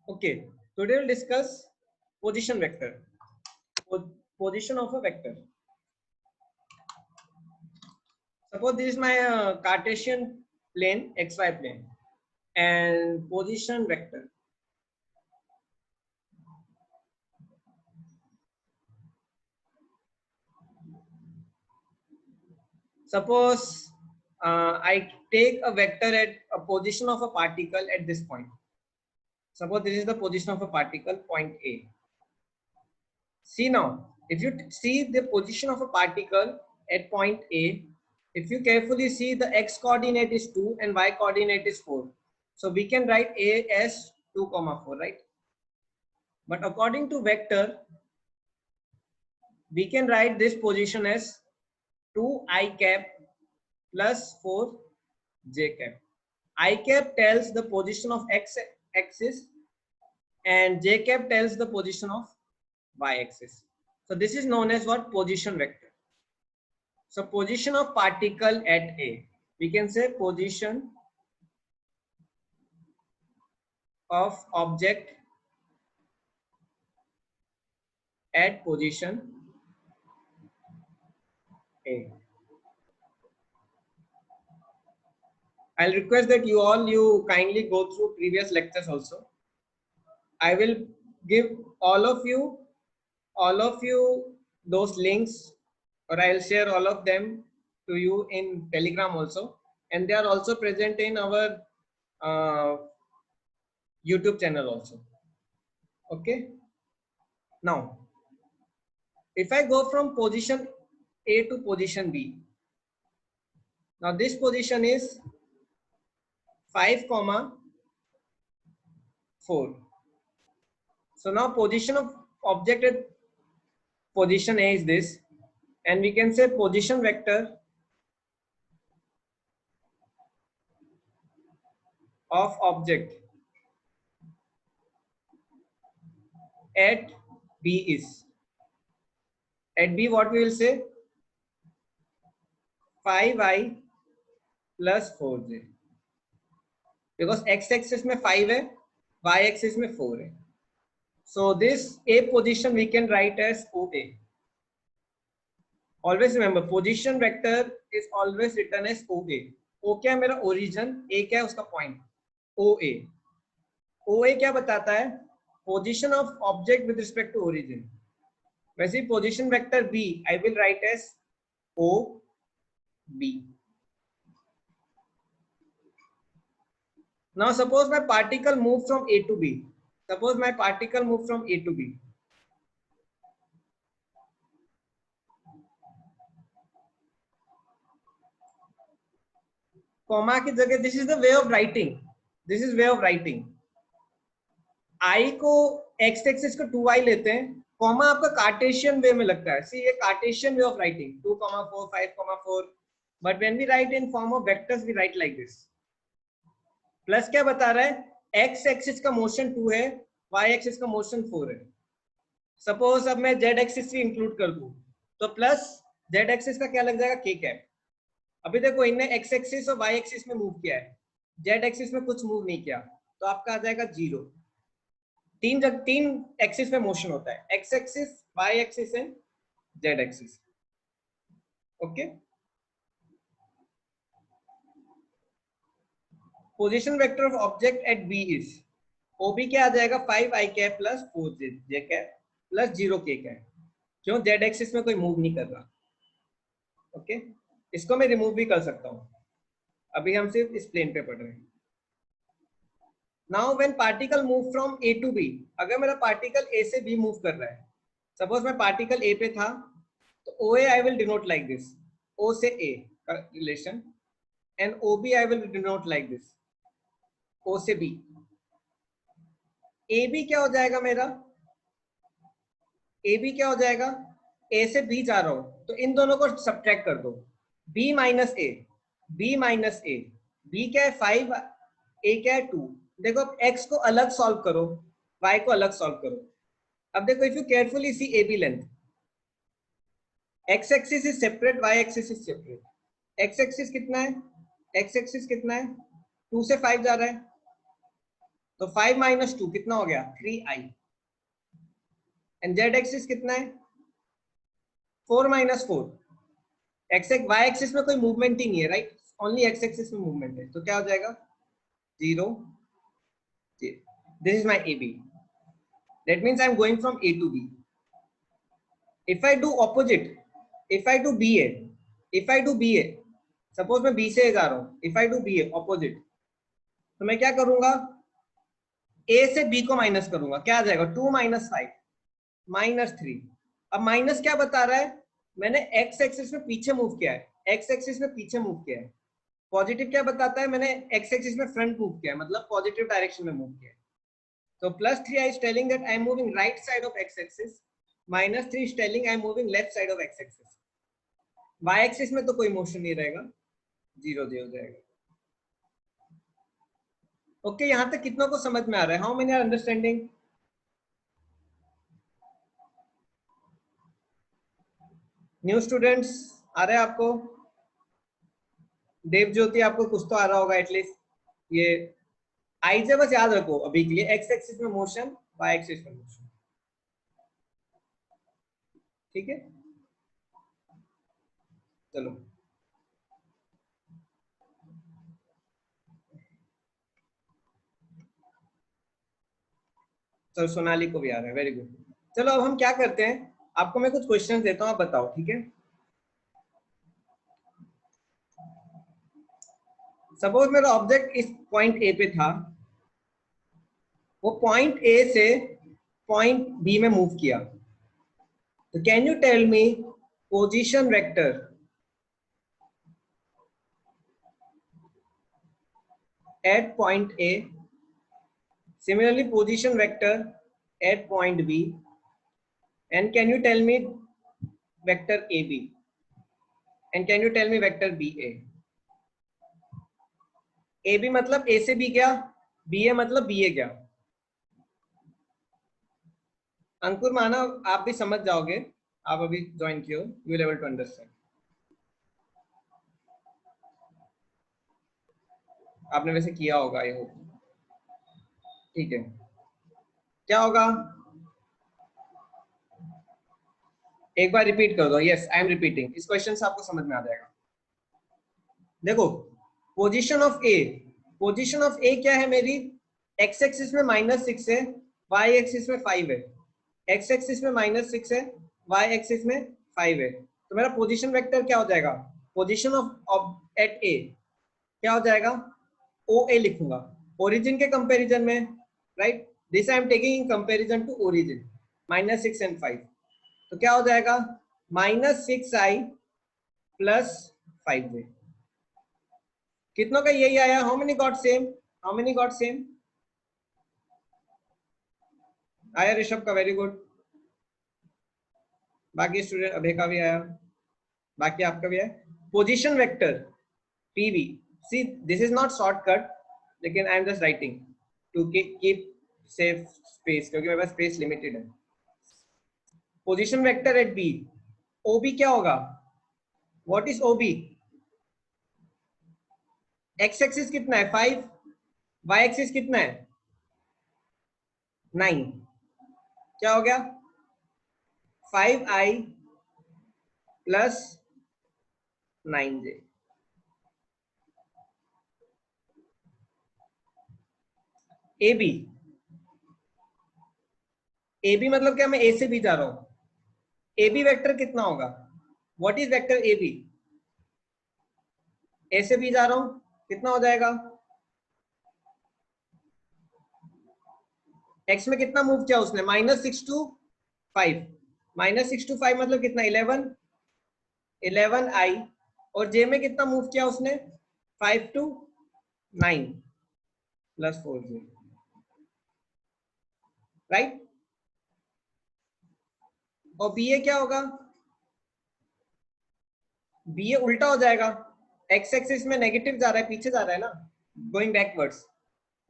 Okay, today we'll discuss position vector. Position of a vector. Suppose this is my Cartesian plane, xy plane, and position vector. Suppose I take a vector at a position of a particle at this point. Suppose this is the position of a particle, point A. See now, if you see the position of a particle at point A, if you carefully see, the x coordinate is 2 and y coordinate is 4. So we can write A as 2, 4, right? But according to vector, we can write this position as 2i cap plus 4j cap. I cap tells the position of x axis and j cap tells the position of y axis. So this is known as what? Position vector. So position of particle at A, we can say position of object at position A. I'll request that you kindly go through previous lectures also. I will give all of you those links, or I'll share all of them to you in Telegram also, and they are also present in our YouTube channel also. Okay. Now, if I go from position A to position B, now this position is 5, 4. So now position of object at position A is this, and we can say position vector of object at B is, at B what we will say, 5i plus 4j, because x axis में 5 है, y axis में 4 है. So this A position we can write as OA. Always remember, position vector is always written as OA. O क्या है मेरा origin, A क्या है उसका point, OA. OA क्या बताता है? Position of object with respect to origin. वैसे position vector B I will write as OB. Now suppose my particle move from A to B. Suppose my particle move from A to B. Comma की जगह, this is the way of writing, this is way of writing. I को X axis को 2i लेते हैं, comma आपका Cartesian वे में लगता है. सी ये Cartesian way of writing, 2, 4, 5, 4. But when we write in form of vectors we write like this. Plus क्या बता रहा है? एक्स एक्सिस का मोशन 2 है, वाई एक्सिस का मोशन 4 है. सपोज अब मैं जेड एक्सिस भी इंक्लूड कर दूं तो प्लस जेड एक्सिस का क्या लग जाएगा? के कैप. अभी देखो इनने एक्स एक्सिस और वाई एक्सिस में मूव किया है, जेड एक्सिस में कुछ मूव नहीं किया, तो आपका आ जाएगा 0. तीन एक्सिस में मोशन होता है, X axis, Y axis and Z axis. Okay. Position vector of object at B is, OB क्या आ जाएगा? 5i cap plus 4j cap plus 0k cap. क्यों? जेड एक्सिस में कोई मूव नहीं कर रहा. ओके. इसको मैं रिमूव भी कर सकता हूं, अभी हम सिर्फ इस प्लेन पे पढ़ रहे हैं. Now when particle move from A to B, अगर मेरा पार्टिकल ए से बी मूव कर रहा है, सपोज मैं पार्टिकल ए पे था, तो O A I will denote like this, O से ए का relation, and O B I will denote like this, O से बी. ए बी क्या हो जाएगा मेरा? ए बी क्या हो जाएगा? ए से बी जा रहा हूं तो इन दोनों को सब्ट्रैक्ट कर दो, b माइनस ए, b माइनस ए. b क्या है? 5, a क्या है? 2. देखो x को अलग सॉल्व करो, y को अलग सॉल्व करो. अब देखो if you carefully see A B length, x axis is separate, y axis is separate. x axis कितना है? x एक्सिस कितना है? 2 से 5 जा रहा है. तो 5 माइनस 2 कितना हो गया 3i। एंड जेड एक्सिस कितना है 4 माइनस 4। वाई एक्सिस में कोई मूवमेंट ही नहीं है राइट, ओनली एक्स एक्सिस में मूवमेंट है, तो क्या हो जाएगा 0। This is my A B, that means I am going from A to B. If I do opposite, if I do B A, if I do B A, suppose मैं B से जा रहा हूं, if I do B A opposite, तो मैं क्या करूंगा ए से बी को माइनस करूंगा, क्या आ जाएगा 2 माइनस 5 माइनस 3। अब माइनस क्या बता रहा है, मैंने एक्स एक्सिस में पीछे मूव किया है, एक्स एक्सिस में पीछे मूव किया है। पॉजिटिव क्या बताता है, मैंने एक्स एक्सिस में फ्रंट मूव किया है, मतलब पॉजिटिव डायरेक्शन में मूव किया है। तो plus 3 is telling that I am moving right side of x axis, minus 3 is telling I am moving left side of x axis। y axis में तो कोई मोशन नहीं रहेगा, 0 हो जाएगा। ओके, यहां तक कितनों को समझ में आ रहा है? How many are understanding? New students आ रहे हैं आपको? देव ज्योति आपको कुछ तो आ रहा होगा एटलीस्ट। ये आई से बस याद रखो अभी के लिए, एक्स एक्सिस में मोशन, वाई एक्सिस में मोशन, ठीक है? चलो चलो, सोनाली को भी आ रहा है, वेरी गुड। चलो अब हम क्या करते हैं, आपको मैं कुछ क्वेश्चन देता हूं, आप बताओ, ठीक है? सपोज मेरा ऑब्जेक्ट इस पॉइंट ए पे था, वो पॉइंट ए से पॉइंट बी में मूव किया, तो can you tell me position vector at point A, similarly position vector at point B, and can you tell me vector A B, and can you tell me vector B A. A B मतलब A से B गया, B ए मतलब B ए गया। अंकुर मानव आप भी समझ जाओगे, आप अभी ज्वाइन किए हो, you will able to understand. आपने वैसे किया होगा, आई होप, ठीक है? क्या होगा, एक बार रिपीट कर दो। यस, आई एम रिपीटिंग, इस क्वेश्चन से आपको समझ में आ जाएगा। देखो, position of A, position of A क्या है मेरी, एक्स एक्सिस में -6 है, वाई एक्सिस में 5 है। एक्स एक्सिस में -6 है, वाई एक्सिस में 5 है, तो मेरा पोजीशन वेक्टर क्या हो जाएगा, पोजीशन ऑफ एट ए क्या हो जाएगा, ओ ए लिखूंगा ओरिजिन के कंपैरिजन में, right? This I am taking in comparison to origin, -6 and 5, तो क्या हो जाएगा -6i प्लस 5j। कितनों का यही आया, how many got same, how many got same आया? ऋषभ का वेरी गुड, बाकी स्टूडेंट, अभय का भी आया, बाकी आपका भी है। Position vector PV, see this is not shortcut, लेकिन I am just writing to keep safe space, क्योंकि मेरे पास स्पेस लिमिटेड है। Position vector at B, OB क्या होगा, what is OB? X axis कितना है 5, वाई एक्सिस कितना है 9, क्या हो गया 5i plus 9j। A B, A B मतलब क्या, मैं ए से बी जा रहा हूं, ए बी वेक्टर कितना होगा, what is vector A B? A से बी जा रहा हूं, कितना हो जाएगा, एक्स में कितना मूव किया उसने, -6 to 5, -6 to 5 मतलब कितना 11i, और जे में कितना मूव किया उसने 5 to 9 प्लस 4j, राइट? और बी ए क्या होगा, बी ए उल्टा हो जाएगा, एक्स एक्सिस में नेगेटिव जा रहा है, पीछे जा रहा है ना, गोइंग बैकवर्ड्स,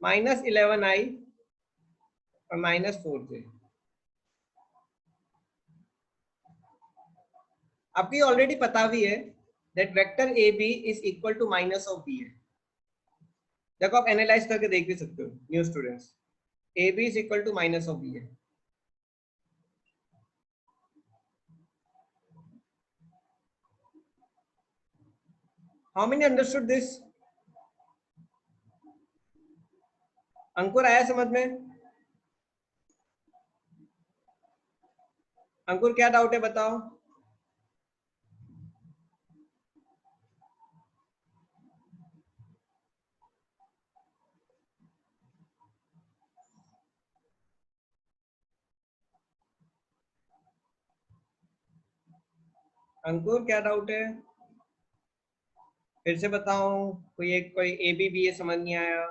-11i और -4j। आपको ऑलरेडी पता भी है that vector A B is equal to minus of B A. देखो आप एनालाइज करके देख भी सकते हो new students. A B is equal to minus of B है। How many understood this? Ankur आया समझ में? अंकुर क्या डाउट है बताओ। अंकुर क्या डाउट है? फिर से बताओ। कोई ए बी बी ए समझ नहीं आया?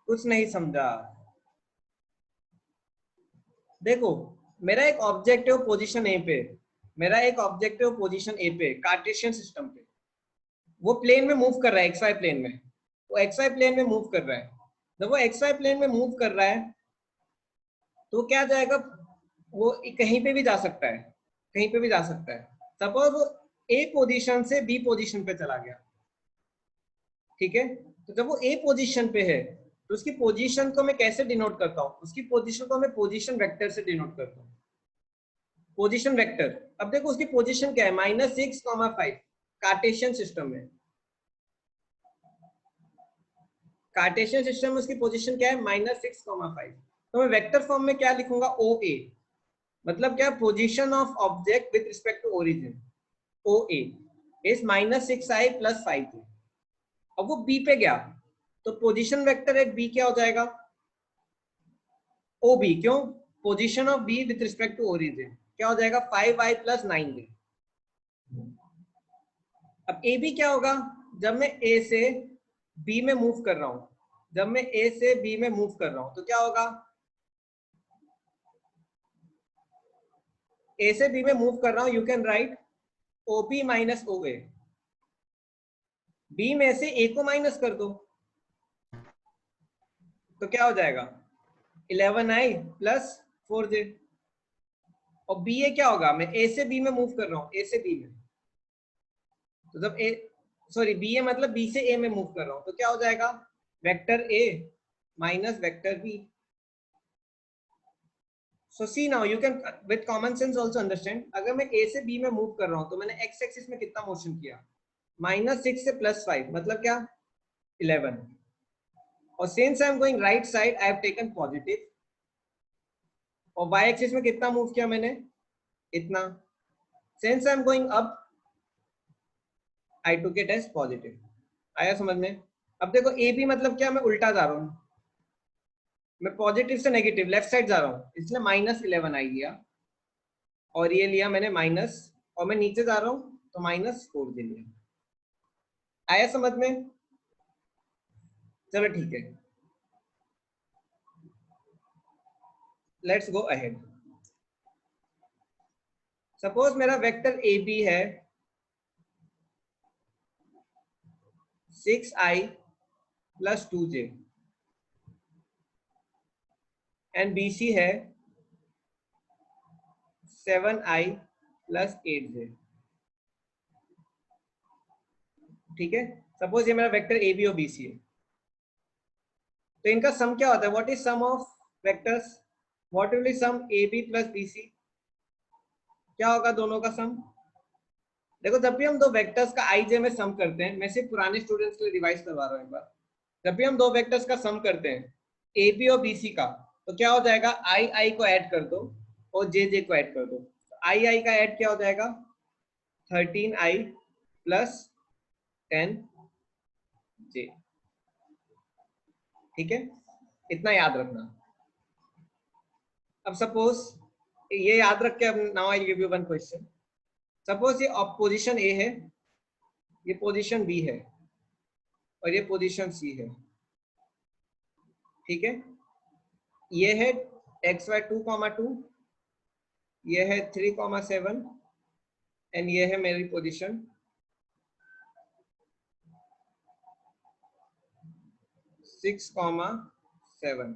कुछ नहीं समझा? देखो, मेरा एक ऑब्जेक्टिव पोजीशन ए पे, मेरा एक ऑब्जेक्टिव पोजीशन ए पे कार्टेशियन सिस्टम पे, वो प्लेन में मूव कर रहा है, एक्स वाई प्लेन में। वो एक्स वाई प्लेन में मूव कर रहा है। जब वो एक्स वाई प्लेन में मूव कर रहा है तो क्या जाएगा, वो कहीं पे भी जा सकता है, कहीं पे भी जा सकता है। सपोज वो ए पोजीशन से बी पोजीशन पे चला गया, ठीक है। तो जब वो ए पोजीशन पे है तो उसकी पोजीशन को मैं कैसे डिनोट करता हूँ? उसकी पोजीशन को मैं पोजीशन वेक्टर से डिनोट करता हूँ, पोजीशन वेक्टर। अब देखो उसकी पोजीशन क्या है, -6,5। कार्टेशियन सिस्टम में, कार्टेशियन सिस्टम में उसकी पोजीशन क्या है, -6,5। तो मैं वेक्टर फॉर्म में क्या लिखूंगा, ओ ए। मतलब क्या, position of object with respect to origin, O A is -6i + 5j। अब वो बी पे गया तो पोजीशन वेक्टर एट बी क्या हो जाएगा, ओ बी। क्यों? Position of B with respect to origin क्या हो जाएगा, 5i + 9j। अब ए बी क्या होगा, जब मैं ए से बी में मूव कर रहा हूं, जब मैं ए से बी में मूव कर रहा हूं तो क्या होगा, ए से बी में मूव कर रहा हूं, you can write OP minus O A. B में से ए को माइनस कर दो तो क्या हो जाएगा, 11i + 4j। और बी ए क्या होगा, मैं ए से बी में मूव कर रहा हूँ, ए से बी में, तो जब ए, सॉरी बी ए मतलब बी से ए में मूव कर रहा हूँ तो क्या हो जाएगा, vector A minus vector B. So see now you can with common sense also understand, अगर मैं ए से बी में मूव कर रहा हूँ तो मैंने एक्स एक्सिस में कितना मोशन किया, -6 से +5 मतलब क्या, 11। और since I am going right side I have taken positive, और वाई एक्सिस में कितना मूव किया मैंने, इतना। Since I am going up I took it as positive. आया समझ में? अब देखो ए बी मतलब क्या, मैं उल्टा जा रहा हूँ, मैं पॉजिटिव से नेगेटिव लेफ्ट साइड जा रहा हूँ, इसलिए -11 आई लिया, और ये लिया मैंने माइनस, और मैं नीचे जा रहा हूँ तो -4 दे लिया। आया समझ में? चलो ठीक है, लेट्स गो अहेड। सपोज मेरा वेक्टर ए बी है 6i + 2j, and B C है 7i + 8j। ठीक है, सपोज ये मेरा वेक्टर ए बी और बी सी है, तो इनका सम क्या होता है, what is sum of vectors, what will be sum A B + B C, क्या होगा दोनों का सम। देखो जब भी हम दो वेक्टर्स का आई जे में सम करते हैं, मैं सिर्फ पुराने स्टूडेंट्स के लिए रिवाइज करवा रहा हूँ एक बार, जब भी हम दो वेक्टर्स का सम करते हैं ए बी और बी सी का, तो क्या हो जाएगा, आई आई को ऐड कर दो और जे जे को ऐड कर दो। आई आई का ऐड क्या हो जाएगा, 13i + 10j। ठीक है, इतना याद रखना। अब सपोज ये याद रख के, अब now I give you one question. Suppose ये पोजीशन ए है, ये पोजीशन बी है, और ये पोजीशन सी है। ठीक है, ये है xy 2,2, ये है 3,7, एंड ये है मेरी position 6,7।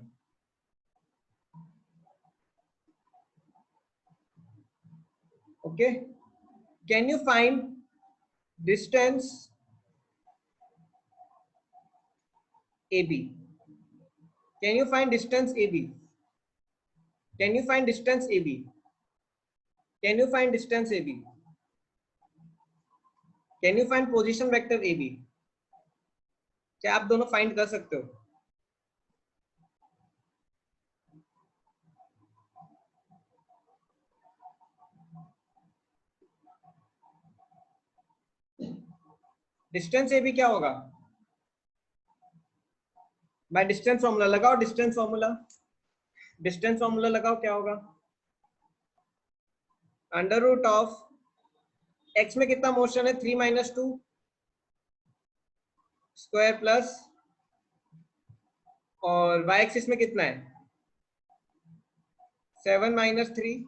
Okay, can you find distance AB. Can you find distance AB? Can you find distance AB? Can you find distance AB? Can you find position vector AB? क्या आप दोनों फाइंड कर सकते हो? डिस्टेंस AB क्या होगा? By distance formula लगाओ, distance formula, distance formula लगाओ, क्या होगा? अंडर रूट ऑफ एक्स में कितना मोशन है? 3 - 2 स्क्वायर प्लस, और वाई एक्सिस में कितना है? 7 - 3,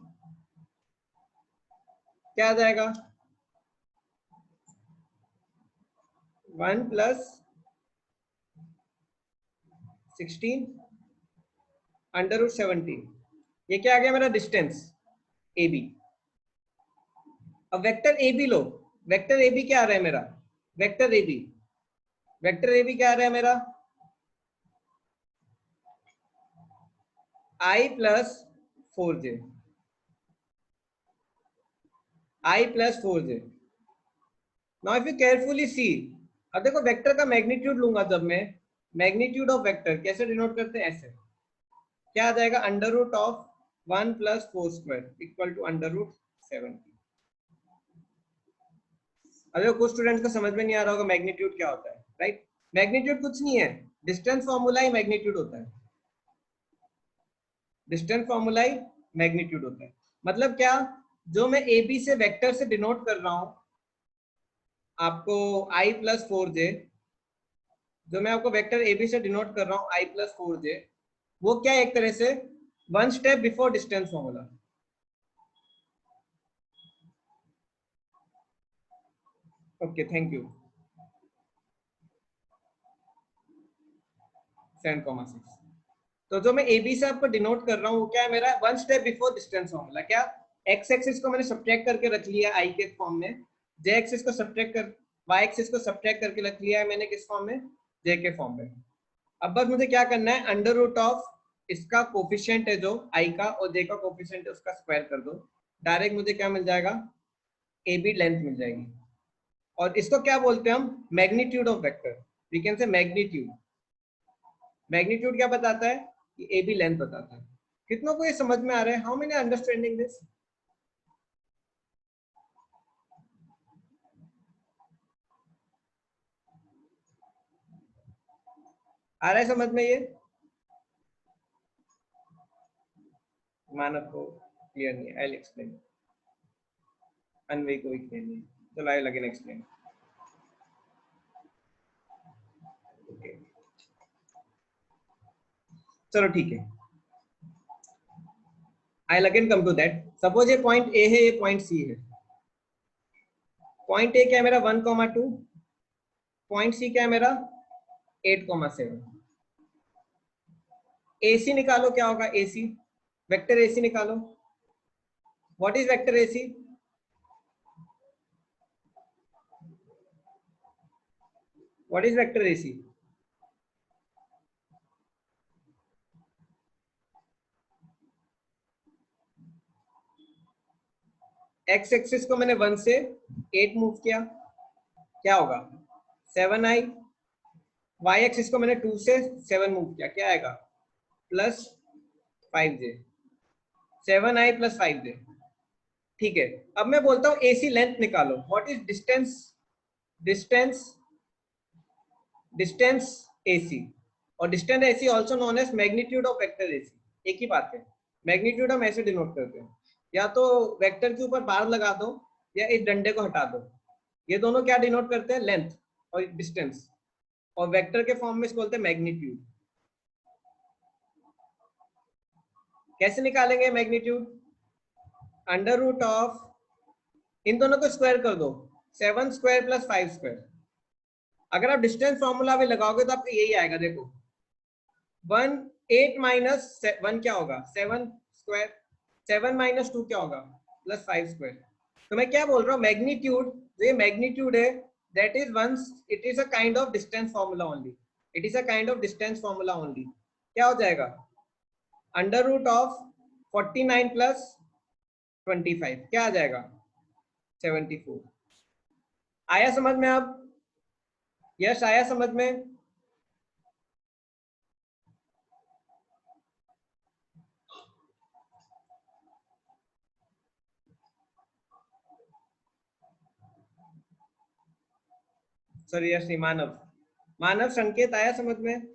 क्या आ जाएगा? 1 + 16 अंडर रूट 17। ये क्या आ गया मेरा? Distance AB। अब वेक्टर AB लो, वेक्टर AB क्या आ रहा है मेरा? वेक्टर AB, वेक्टर AB क्या आ रहा है मेरा? I + 4j, I + 4j। Now if you carefully see, अब देखो वेक्टर का मैग्नीट्यूड लूंगा जब मैं, मैग्नीट्यूड ऑफ वेक्टर कैसे डिनोट करते हैं? ऐसे, क्या आ जाएगा? Under root of 1 + 4 square equal to under root 7। अगर कुछ स्टूडेंट्स को समझ में नहीं आ रहा होगा मैग्नीट्यूड क्या होता है, राइट? मैग्नीट्यूड कुछ नहीं है, डिस्टेंस फॉर्मूला ही मैग्नीट्यूड होता है। डिस्टेंस फॉर्मूला ही मैग्नीट्यूड होता है। मतलब क्या? जो मैं AB से वेक्टर से डिनोट कर रहा हूं आपको I + 4j, जो मैं आपको वेक्टर AB से डिनोट कर रहा हूं I + 4j, वो क्या है? एक तरह से 1 step before distance formula. Okay, thank you. 7,6। तो जो मैं AB से आपको डिनोट कर रहा हूँ वो क्या है मेरा? 1 स्टेप बिफोर डिस्टेंस फॉर्मूला। क्या? एक्स एक्सिस को मैंने सब्ट्रैक्ट करके रख लिया I के फॉर्म में, J एक्सिस को सब्ट्रैक्ट कर, Y एक्सिस को सब्ट्रैक्ट करके रख लिया है मैंने किस फॉर्म में? J के फॉर्म में। अब बस मुझे क्या करना है? अंडर रूट ऑफ इसका कोफिशिएंट है जो I का, और J का कोफिशिएंट है उसका स्क्वायर कर दो। डायरेक्ट मुझे क्या मिल जाएगा? AB लेंथ मिल जाएगी। और इसको क्या बोलते हैं हम? Magnitude of vector. We can say magnitude. Magnitude क्या बताता है? कि AB लेंथ बताता है। कितनों को ये समझ में आ रहा है? How many understanding this? आ रहा है समझ में? ये मानव को क्लियर नहीं है। I will explain. अनवे को क्लियर नहीं, चलो I will again explain. Okay, चलो ठीक है, I will again come to that. Suppose ये पॉइंट A है, ये पॉइंट C है। पॉइंट A क्या है मेरा? 1,2। पॉइंट C क्या है मेरा? 8,7। AC निकालो, क्या होगा AC? वेक्टर AC निकालो। What is vector AC? What is vector AC? X axis को मैंने 1 से 8 मूव किया, क्या होगा? 7i। y एक्सिस को मैंने 2 से 7 मूव किया, क्या आएगा? +5j। 7i + 5j। ठीक है, अब मैं बोलता हूँ AC लेंथ निकालो। What is distance? Distance, distance AC, और distance AC also known as magnitude of vector AC। एक ही बात है। मैग्नीट्यूड हम ऐसे डिनोट करते हैं, या तो वेक्टर के ऊपर बार लगा दो या इस डंडे को हटा दो। ये दोनों क्या डिनोट करते हैं? लेंथ और डिस्टेंस। और वेक्टर के फॉर्म में इसको बोलते हैं मैग्नीट्यूड। कैसे निकालेंगे मैग्नीट्यूड? अंडर रूट ऑफ, इन दोनों को स्क्वायर कर दो, 7 स्क्वायर + 5 स्क्वायर। अगर आप डिस्टेंस फॉर्मूला भी लगाओगे तो आपको यही आएगा। देखो 8 - 1 क्या होगा? 7 स्क्वायर। 7 - 2 क्या होगा? +5 स्क्वायर। तो मैं क्या बोल रहा हूँ? मैग्नीट्यूड, ये मैग्नीट्यूड है, that is once it is a kind of distance formula only. It is a kind of distance formula only. क्या हो जाएगा? अंडर रूट ऑफ 49 प्लस 25 क्या आ जाएगा? 74। आया समझ में अब? यस आया समझ में? सॉरी यस नहीं, मानव, मानव संकेत आया समझ में?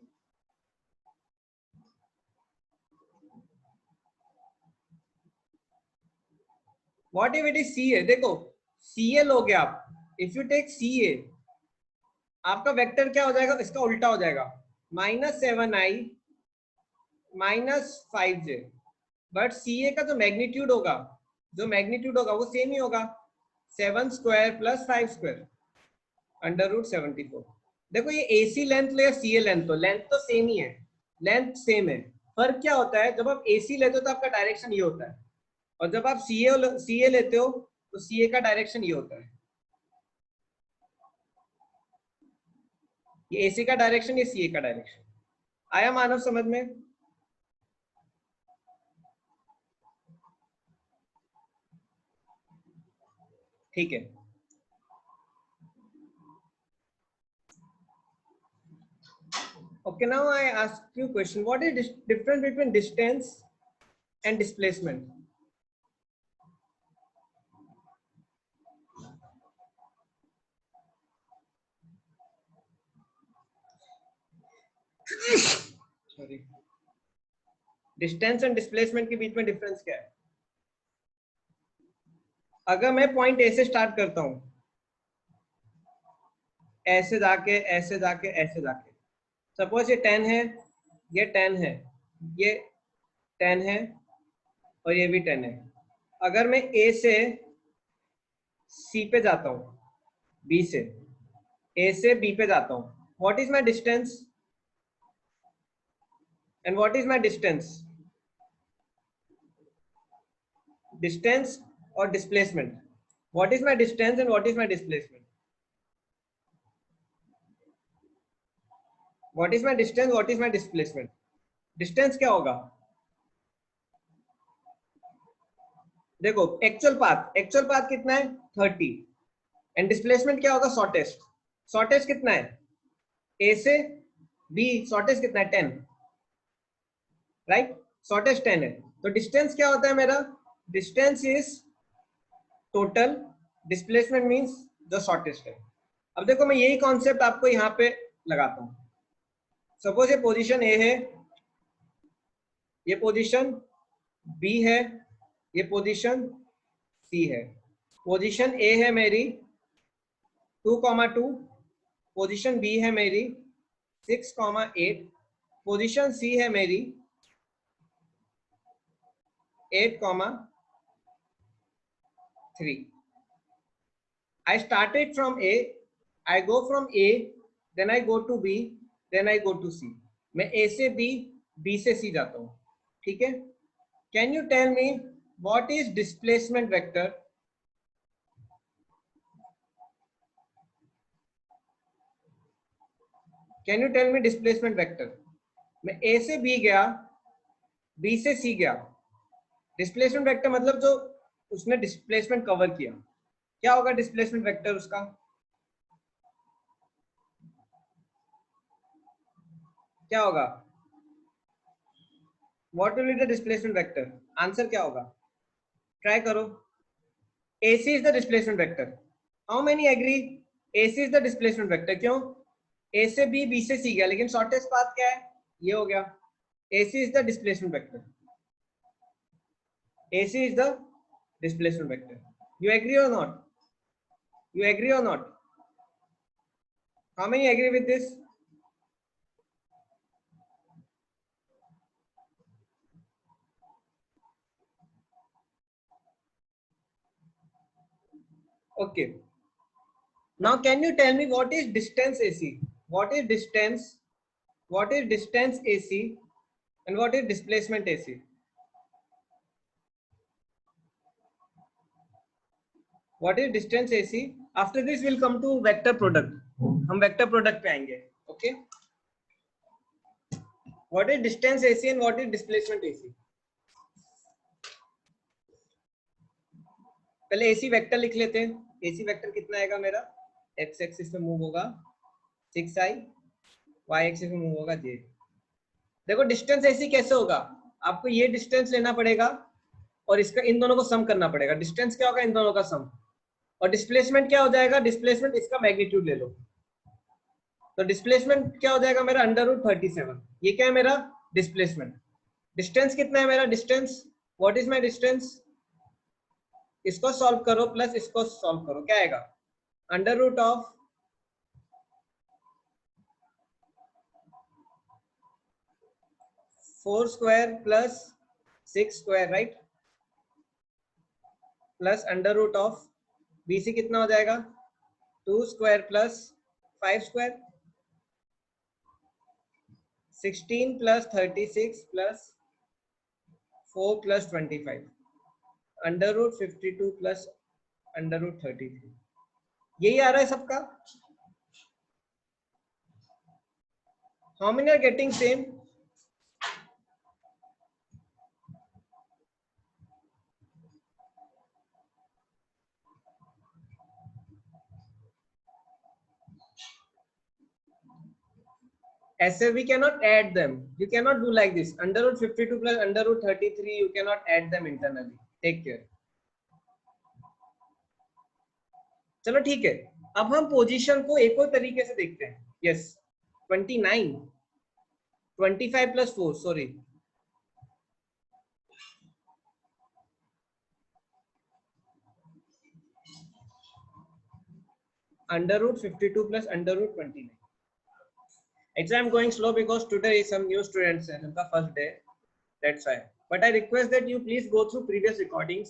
What if it is C A? देखो सी ए लोगे आप, if you take C A, आपका वेक्टर क्या हो जाएगा? इसका उल्टा हो जाएगा, -7i -5j। बट सी ए का जो मैग्नीट्यूड होगा, वो सेम ही होगा, 7 square plus 5 square under root 74। देखो ये AC लेंथ लो या CA लेंथ लो, लेंथ तो सेम ही है, लेंथ सेम है। फर्क क्या होता है? जब आप AC लेते हो तो आपका डायरेक्शन ये होता है, और जब आप CA लेते हो तो CA का डायरेक्शन ये होता है। ये AC का डायरेक्शन, ये CA का डायरेक्शन। आया मानव समझ में? ठीक है। Okay, now I ask you a question. What is difference between distance and displacement? Sorry. Distance and displacement के बीच में डिफरेंस क्या है? अगर मैं पॉइंट ए से स्टार्ट करता हूं, ऐसे जाके ऐसे जाके ऐसे जाके, सपोज ये 10 है, ये 10 है, ये 10 है, और ये भी 10 है। अगर मैं ए से सी पे जाता हूं, बी से ए से बी पे जाता हूं, what is my distance and what is my distance? Distance और displacement, what is my distance and what is my displacement? What is my distance, what is my displacement? Distance क्या होगा? देखो actual path कितना है? 30। And displacement क्या होगा? Shortest. Shortest कितना है? ए से बी शॉर्टेस्ट कितना है? 10, राइट? शॉर्टेस्ट 10 है। तो डिस्टेंस क्या होता है मेरा? Distance is total, displacement means जो शॉर्टेस्ट है। अब देखो मैं यही कॉन्सेप्ट आपको यहाँ पे लगाता हूँ। सपोज ये पोजीशन ए है, ये पोजीशन बी है, ये पोजीशन सी है। पोजीशन ए है मेरी 2,2, पोजीशन बी है मेरी 6,8, पोजीशन सी है मेरी 8,3। I started from A, I go from A, then I go to B, then I go to C. मैं A से B, B से C जाता हूँ, ठीक है? Can you tell me what is displacement vector? Can you tell me displacement vector? मैं A से B गया, B से C गया, डिस्प्लेसमेंट वेक्टर मतलब जो उसने डिस्प्लेसमेंट कवर किया, क्या होगा डिस्प्लेसमेंट वेक्टर उसका? क्या होगा? What will be the displacement vector? Answer क्या होगा? ट्राई करो। AC is the displacement vector. How many agree? AC is the displacement vector. क्यों? A से B, B से C गया, लेकिन शॉर्टेस्ट पाथ क्या है? ये हो गया। AC is the displacement vector. AC is the displacement vector. You agree or not? You agree or not? How many agree with this? Okay. Now can you tell me what is distance AC? What is distance? What is distance AC? And what is displacement AC? What is distance AC? After this we'll come to vector product. हम vector product पे आएंगे. Okay. What is distance AC and what is displacement AC? पहले AC vector लिख लेते हैं। AC vector कितना आएगा मेरा, x एक्सिस पे मूव होगा 6i, y एक्सिस पे मूव होगा j। देखो डिस्टेंस AC कैसे होगा, आपको ये डिस्टेंस लेना पड़ेगा और इसका इन दोनों को सम करना पड़ेगा। डिस्टेंस क्या होगा, इन दोनों का सम। और डिस्प्लेसमेंट क्या हो जाएगा, डिस्प्लेसमेंट इसका मैग्नीट्यूड ले लो। तो डिस्प्लेसमेंट क्या हो जाएगा मेरा, √37। ये क्या है मेरा डिस्प्लेसमेंट। डिस्टेंस कितना है मेरा, distance what is my distance, इसको सॉल्व करो प्लस इसको सॉल्व करो, क्या आएगा, √4² प्लस 6² राइट, प्लस BC कितना हो जाएगा 2² plus 5², 16 plus 36 plus 4 plus 25, √52 plus √33। यही आ रहा है सबका। How many are getting same? ऐसे we cannot add them, you cannot do like this, √52 plus √33, you cannot add them internally, take care। चलो ठीक है, अब हम पोजीशन को एक और तरीके से देखते हैं। Yes 29 25 plus 4 sorry √52 plus √29। Actually, I'm going slow because today is some new students and the first day, that's why. But I request that you please go through previous recordings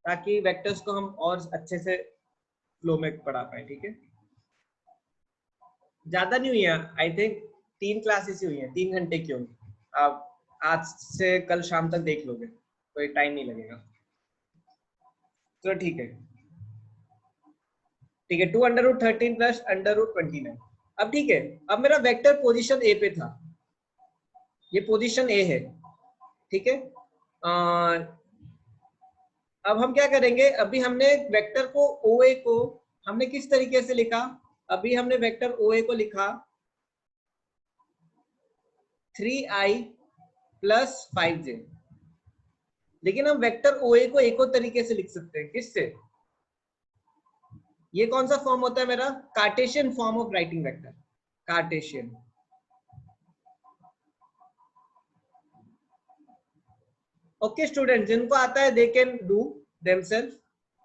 ताकि vectors को हम और अच्छे से flow में पढ़ा पाए, ठीक है। ज्यादा नहीं हुई है, आई थिंक 3 क्लासेस ही हुई हैं, 3 घंटे की होंगी। आप आज से कल शाम तक देख लोगे, कोई टाइम नहीं लगेगा। तो ठीक है ठीक है, 2√13 प्लस √29। अब ठीक है, अब मेरा वेक्टर पोजीशन ए पे था, ये पोजीशन ए है, ठीक है। अब हम क्या करेंगे, अभी हमने वेक्टर को OA को हमने किस तरीके से लिखा, अभी हमने वेक्टर OA को लिखा 3i प्लस 5j, लेकिन हम वेक्टर OA को एक और तरीके से लिख सकते हैं, किससे, ये कौन सा फॉर्म होता है मेरा, Cartesian form of writing vector, Cartesian. Okay student, जिनको आता है they can do themselves.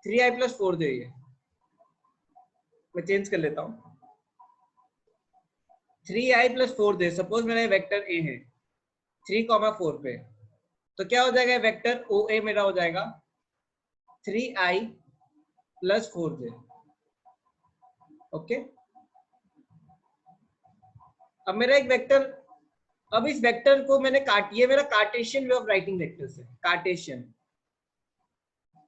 3i plus 4 दे, मैं चेंज कर लेता हूं, 3i प्लस 4 दे। सपोज मेरा वेक्टर ए है 3,4 पे, तो क्या हो जाएगा, वेक्टर OA मेरा हो जाएगा 3i प्लस 4j। ओके, अब मेरा एक वेक्टर, अब इस वेक्टर को मैंने ये मेरा Cartesian way of writing vectors है, कार्टेशियन।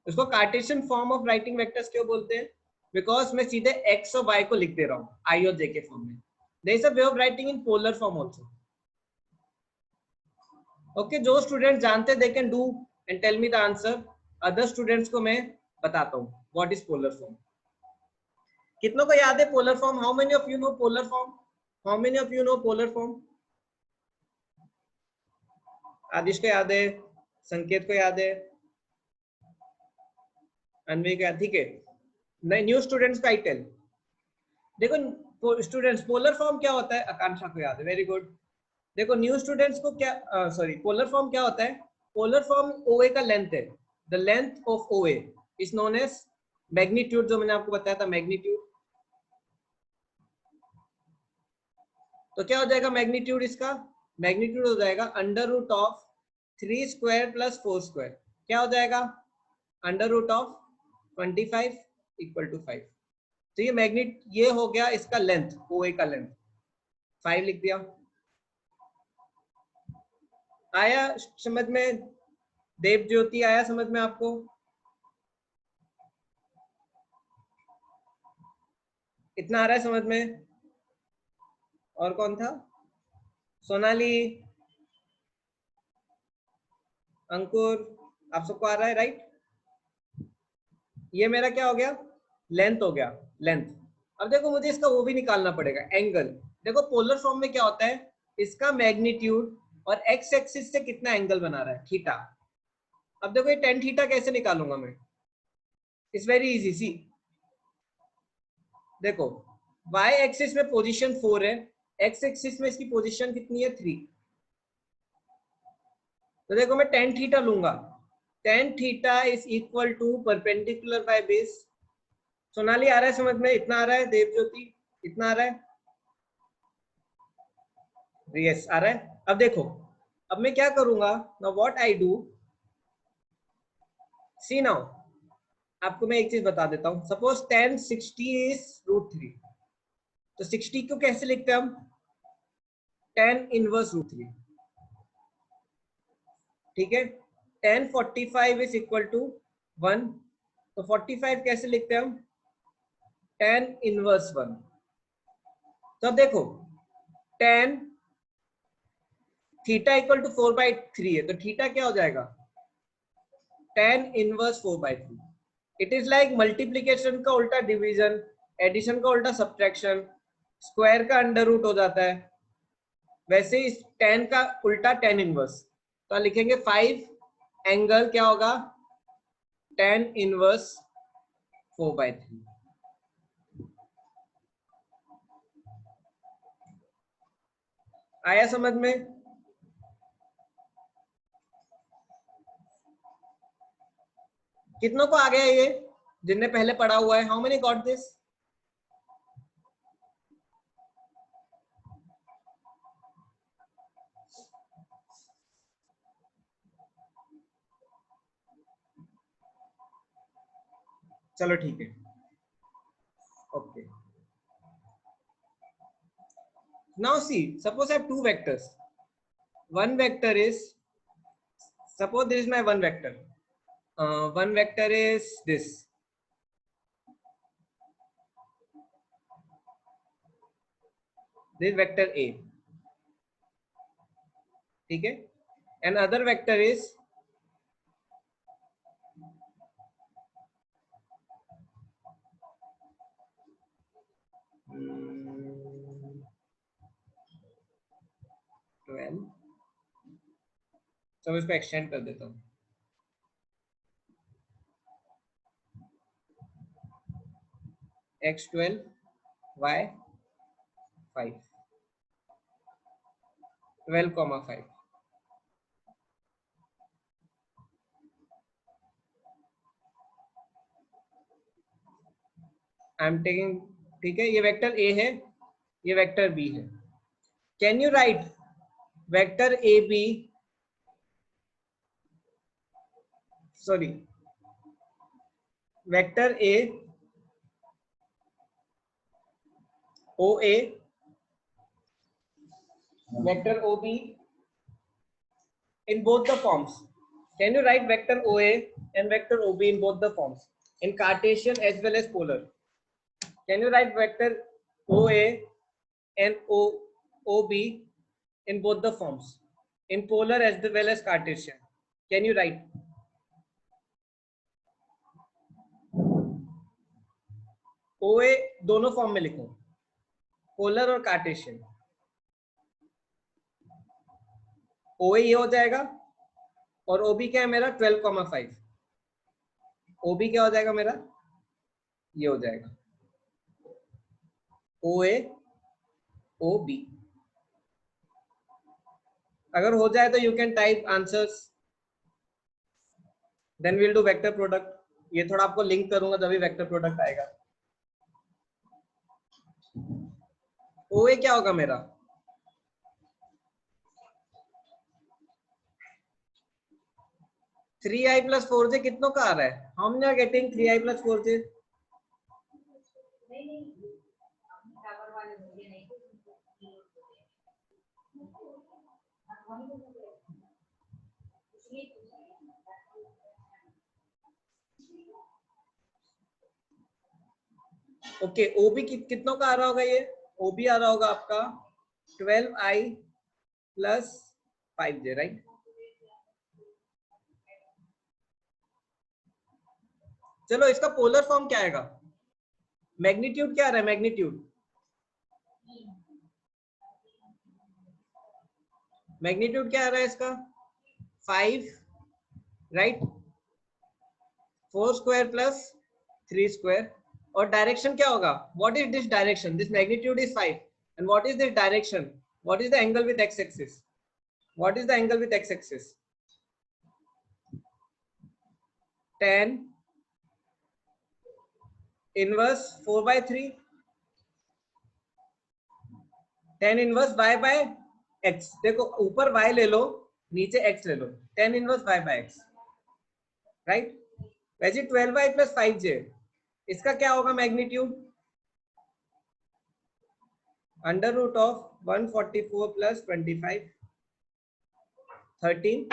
उसको Cartesian form of writing vectors क्यों बोलते हैं, बिकॉज मैं सीधे x और y को लिख दे रहा हूँ i और j के फॉर्म में। There is a way of writing in polar form also. Okay, जो स्टूडेंट जानते they can do and tell me the answer, other students को मैं बताता हूँ व्हाट इज पोलर फॉर्म। कितनों को याद है polar form, how many of you know polar form, how many of you know polar form. Aadish को याद है, संकेत को याद है, अनवी को याद, ठीक है। न्यू स्टूडेंट्स का आई टेल, देखो स्टूडेंट्स पोलर फॉर्म क्या होता है, आकांक्षा को याद है, वेरी गुड। देखो न्यू स्टूडेंट्स को क्या, सॉरी पोलर फॉर्म क्या होता है, पोलर फॉर्म OA का लेंथ है, the length of OA is known as magnitude, जो मैंने आपको बताया था मैग्नीट्यूड। तो क्या हो जाएगा मैग्नीट्यूड, इसका मैग्नीट्यूड हो जाएगा √3² प्लस 4², क्या हो जाएगा √25 = 5। तो ये मैग्नीट, ये हो गया इसका लेंथ, OA का लेंथ 5 लिख दिया। आया समझ में, देव ज्योति आया समझ में आपको, इतना आ रहा है समझ में। और कौन था, सोनाली, अंकुर आप सबको आ रहा है राइट? ये मेरा क्या हो गया? लेंथ हो गया, लेंथ। अब देखो मुझे इसका वो भी निकालना पड़ेगा, एंगल। देखो पोलर फॉर्म में क्या होता है, इसका मैग्नीट्यूड और एक्स एक्सिस से कितना एंगल बना रहा है, थीटा। अब देखो ये टेन थीटा कैसे निकालूंगा मैं? It's very easy. सी देखो y एक्सिस में पोजीशन 4 है, x एक्सिस में इसकी पोजीशन कितनी है 3। तो देखो मैं टेन थीटा लूंगा, tan theta is equal to perpendicular by base. Sonali आ रहा है समझ में? इतना आ रहा है? देवज्योति इतना आ रहा है? यस आ रहा है। अब देखो अब मैं क्या करूंगा, now what I do, see now आपको मैं एक चीज बता देता हूं। सपोज टेन 60 इज √3, तो 60 को कैसे लिखते हैं हम? टेन इनवर्स √3, ठीक है। टेन 45 इज इक्वल टू 1, तो 45 कैसे लिखते हैं हम? Tan inverse 1। तो अब देखो टेन थीटा इक्वल टू 4/3 है, तो थीटा क्या हो जाएगा? Tan inverse 4/3। It is like multiplication का उल्टा डिवीजन, एडिशन का उल्टा सब्ट्रैक्शन, स्क्वायर का अंडर रूट हो जाता है, वैसे ही टेन का उल्टा टेन इनवर्स। तो लिखेंगे 5 एंगल क्या होगा? Tan inverse 4/3। आया समझ में? कितनों को आ गया ये, जिनने पहले पढ़ा हुआ है? How many got this? चलो ठीक है, okay. Now see, suppose I have two vectors, one vector is, suppose this is my one vector, one vector is this vector a, ठीक है। and other vector is hmm, 12, तो इसको extend कर देता हूँ, x12 y5, 12,5। I am taking, ठीक है, ये वेक्टर a है, ये वेक्टर b है। Can you write vector A B, sorry vector a o a, vector ob in both the forms? Can you write vector oa and vector ob in both the forms, in Cartesian as well as polar? Can you write vector oa and ob in both the forms, in polar as well as Cartesian? Can you write? oa दोनों form में लिखो, polar और Cartesian. ओए ये हो जाएगा, और ओबी क्या है मेरा? 12,5। ओबी क्या हो जाएगा मेरा? ये हो जाएगा ओ ए ओ बी। अगर हो जाए तो you can type answers, then will do vector product. ये थोड़ा आपको लिंक करूंगा तभी वेक्टर प्रोडक्ट आएगा। ओ ए क्या होगा मेरा? Three I plus four J कितनों का आ रहा है? How many are getting 3i + 4j? Okay OB कितनों का आ रहा होगा? ये ओबी आ रहा होगा आपका 12i + 5j, राइट? चलो इसका पोलर फॉर्म क्या आएगा? मैग्नीट्यूड क्या आ रहा है? मैग्नीट्यूड क्या आ रहा है इसका? 5, राइट? 4 square plus 3 square. और डायरेक्शन क्या होगा? What is this direction? This magnitude is 5 and what is this direction? What is the angle with x axis? What is the angle with x axis? tan inverse 4/3 tan inverse y by x। देखो ऊपर y ले लो, नीचे x ले लो, tan inverse y by x, right? वैसे 12y plus 5j, इसका क्या होगा magnitude? Under root of 144 plus 25, 13।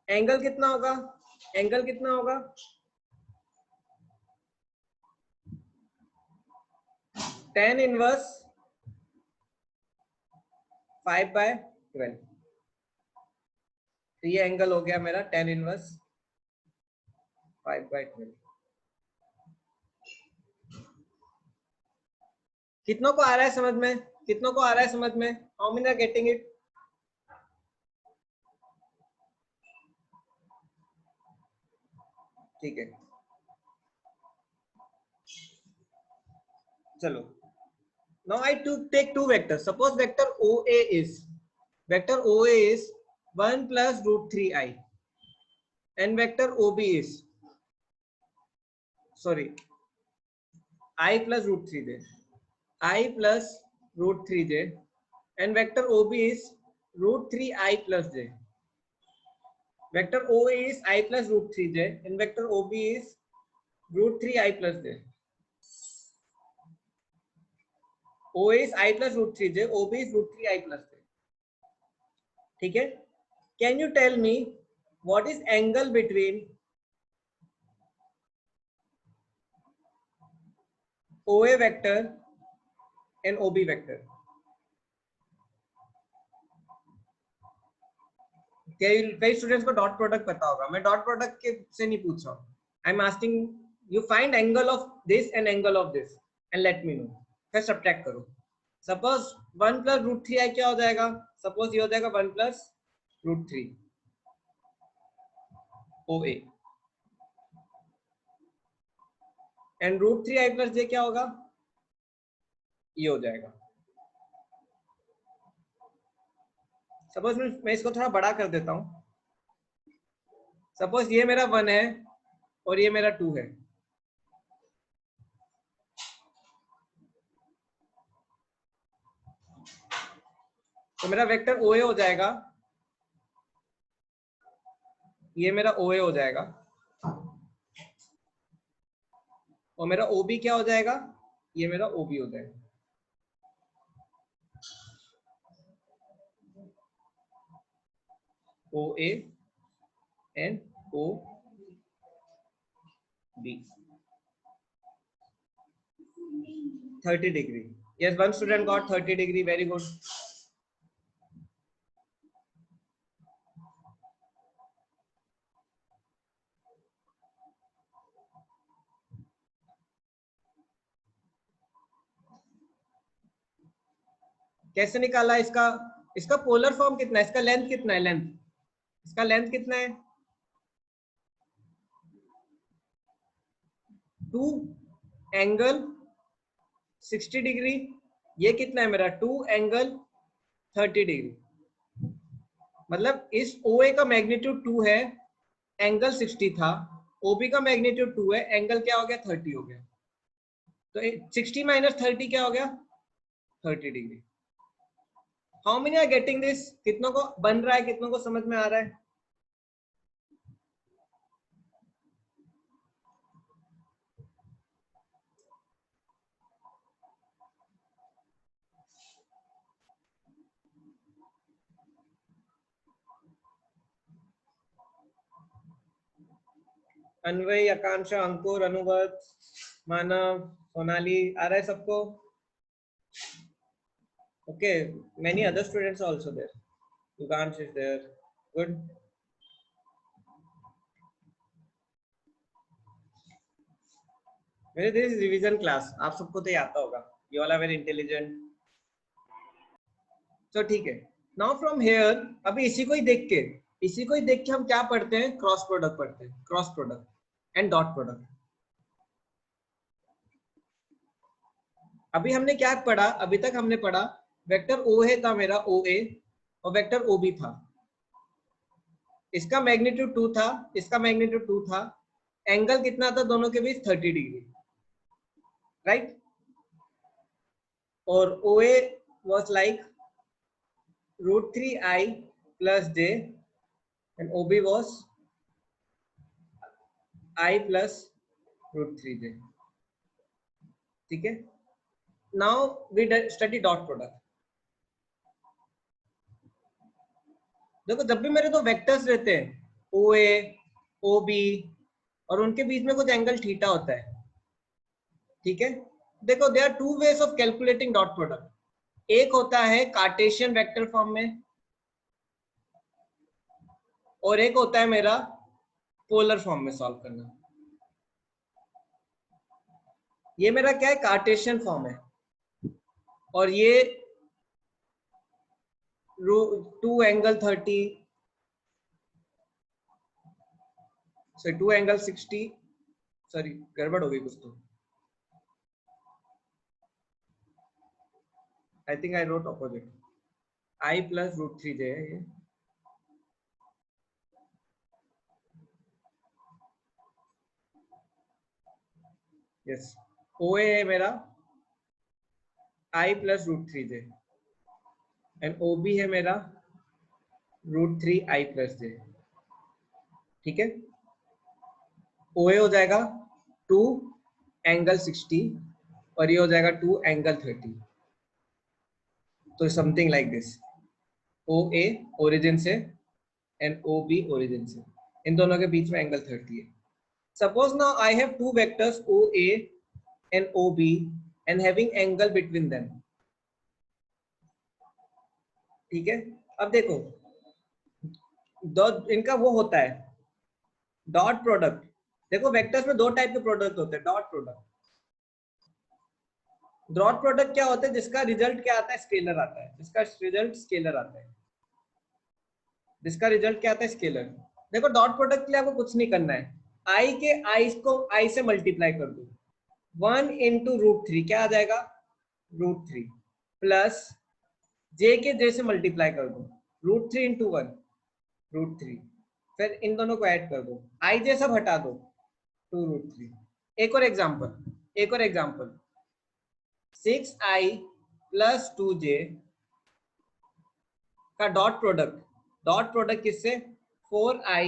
Angle कितना होगा? एंगल कितना होगा? tan inverse 5/12। तो ये एंगल हो गया मेरा tan इनवर्स 5/12। कितनों को आ रहा है समझ में? कितनों को आ रहा है समझ में? How many are getting it? ठीक है, चलो। Now I take two vectors. Suppose vector OA is 1 plus root 3i and vector OB is I plus root 3j, I plus root 3j, and vector OB is root 3i plus j. Vector OA is I plus root 3j and vector OB is root 3i plus j. OA is I plus root 3j, OB is root 3i plus j. ठीक है? Can you tell me what is angle between OA vector and OB vector? कई students co dot product पता होगा, मैं dot product के से नहीं पूछ रहा हूँ। I am asking you find angle of this and angle of this and let me know, फिर सब्ट्रैक्ट करो। सपोज 1 प्लस रूट 3 आई क्या हो जाएगा? सपोज ये हो जाएगा 1 plus root 3 OA and root 3 I plus J क्या होगा? ये हो जाएगा। सपोज मैं इसको थोड़ा बड़ा कर देता हूँ। सपोज ये मेरा 1 है और ये मेरा 2 है, तो मेरा वेक्टर OA हो जाएगा, ये मेरा OA हो जाएगा, और मेरा OB क्या हो जाएगा? ये मेरा OB हो जाएगा। OA and OB 30 degree. Yes, one student got 30 degree. Very good. कैसे निकाला इसका? इसका पोलर फॉर्म कितना है? इसका लेंथ कितना है? इसका लेंथ कितना है? 2 एंगल 60 डिग्री। ये कितना है मेरा? 2 एंगल 30 डिग्री। मतलब इस OA का मैग्नीट्यूड 2 है, एंगल 60 था। OB का मैग्नीट्यूड 2 है, एंगल क्या हो गया? 30 हो गया। तो 60 माइनस 30 क्या हो गया? 30 degree. How many are getting this? कितनों को बन रहा है? कितनों को समझ में आ रहा है? अन्वय, आकांक्षा, अंकुर, अनुगत, मानव, सोनाली, आ रहा है सबको? Okay, many other students are also there. Yugansh is there. Good. मेरे दिस रिवीजन क्लास, आप सबको तो ये आता होगा, you all are very intelligent. तो ठीक है, नाउ फ्रॉम हेयर, अभी इसी को ही देख के हम क्या पढ़ते हैं, क्रॉस प्रोडक्ट पढ़ते हैं, cross product and dot product. अभी हमने क्या पढ़ा, अभी तक हमने पढ़ा वेक्टर ओ है था मेरा ओ ए, और वेक्टर ओ बी था, इसका मैग्नीट्यूड 2 था, इसका मैग्नीट्यूड 2 था, एंगल कितना था दोनों के बीच, 30 डिग्री, राइट। और O A was like √3i plus j and OB was I plus √3j। ठीक है, now we study dot product. देखो जब भी मेरे दो वेक्टर्स रहते हैं ओ ए ओ बी और उनके बीच में कुछ एंगल थीटा होता है, ठीक है। देखो there are two ways of calculating dot product. एक होता है कार्टेशियन वेक्टर फॉर्म में, और एक होता है मेरा पोलर फॉर्म में सॉल्व करना। ये मेरा क्या है, कार्टेशियन फॉर्म है, और ये 2 एंगल 30 से 2 एंगल 60, सॉरी गड़बड़ हो गई कुछ तो, I think I wrote opposite, I plus √3j है ये। यस, ओ ए है मेरा I plus √3j and O B है मेरा √3i plus j। ठीक है, ओ ए हो जाएगा 2 एंगल 60 और ये हो जाएगा 2 एंगल 30। तो something like this, O A origin से एंड ओ बी ओरिजिन से, इन दोनों के बीच में एंगल 30 है। Suppose now I have two vectors O A and O B and having angle between them. ठीक है, अब देखो इनका वो होता है डॉट प्रोडक्ट। देखो वेक्टर्स में दो टाइप के प्रोडक्ट होते हैं, डॉट प्रोडक्ट। डॉट प्रोडक्ट क्या होता है, जिसका रिजल्ट क्या आता है, स्केलर आता है, जिसका रिजल्ट स्केलर आता है, जिसका रिजल्ट क्या आता है, स्केलर। देखो डॉट प्रोडक्ट के लिए आपको कुछ नहीं करना है, आई के आई को आई से मल्टीप्लाई कर दो, 1 इंटू √3 क्या आ जाएगा, √3 प्लस जे के जे से मल्टीप्लाई कर दो, √3 इंटू 1 √3, फिर इन दोनों को ऐड कर दो, आई जे सब हटा दो, 2 √3। एक और एग्जांपल 6i plus 2j का डॉट प्रोडक्ट किससे, 4i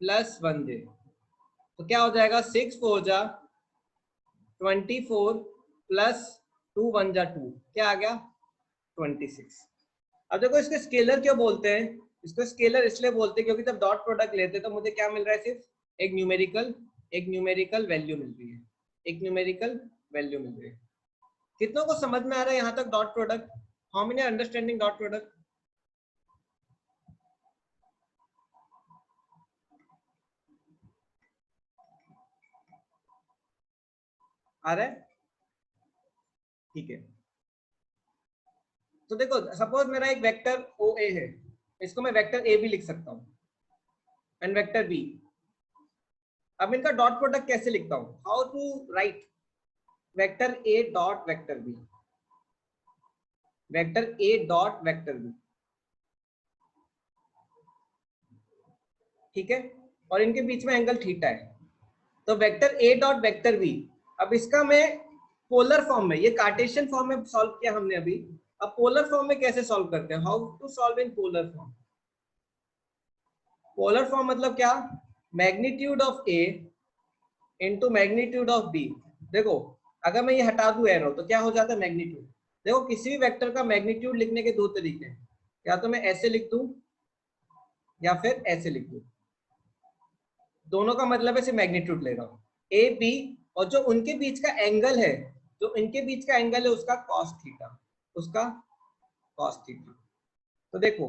plus 1j। तो क्या हो जाएगा, 6 4 जा 24 प्लस 2 1 जा 2, क्या आ गया 26। अब देखो इसको स्केलर क्यों बोलते हैं, इसको स्केलर इसलिए बोलते हैं क्योंकि जब डॉट प्रोडक्ट लेते हैं तो मुझे क्या मिल रहा है, सिर्फ एक न्यूमेरिकल वैल्यू मिल रही है, एक न्यूमेरिकल वैल्यू मिल रही है। कितनों को समझ में आ रहा है यहाँ तक dot product, how many understanding dot product. आ रहा है, ठीक है। तो देखो सपोज मेरा एक वेक्टर ओ ए है, इसको मैं वेक्टर ए भी लिख सकता हूँ एंड वेक्टर बी। अब इनका डॉट प्रोडक्ट कैसे लिखता हूँ, how to write vector A dot vector B, vector A dot vector B, ठीक है, और इनके बीच में एंगल थीटा है, तो vector A dot vector B. अब इसका मैं पोलर फॉर्म में, ये कार्टेशियन फॉर्म में सॉल्व किया हमने अभी, अब पोलर फॉर्म में कैसे सॉल्व करते हैं, how to solve in polar form. Polar form मतलब क्या, magnitude of A into magnitude of B. देखो अगर मैं ये हटा दूं एरो तो क्या हो जाता है, मैग्नीट्यूड। देखो किसी भी वेक्टर का मैग्नीट्यूड लिखने के दो तरीके हैं, या तो मैं ऐसे लिख दूं या फिर ऐसे लिख दूं, दोनों का मतलब है सिर्फ मैग्नीट्यूड ले रहा हूं, ए बी, और जो उनके बीच का एंगल है, जो इनके बीच का एंगल है उसका कॉस थीटा, उसका कॉस थीटा। तो देखो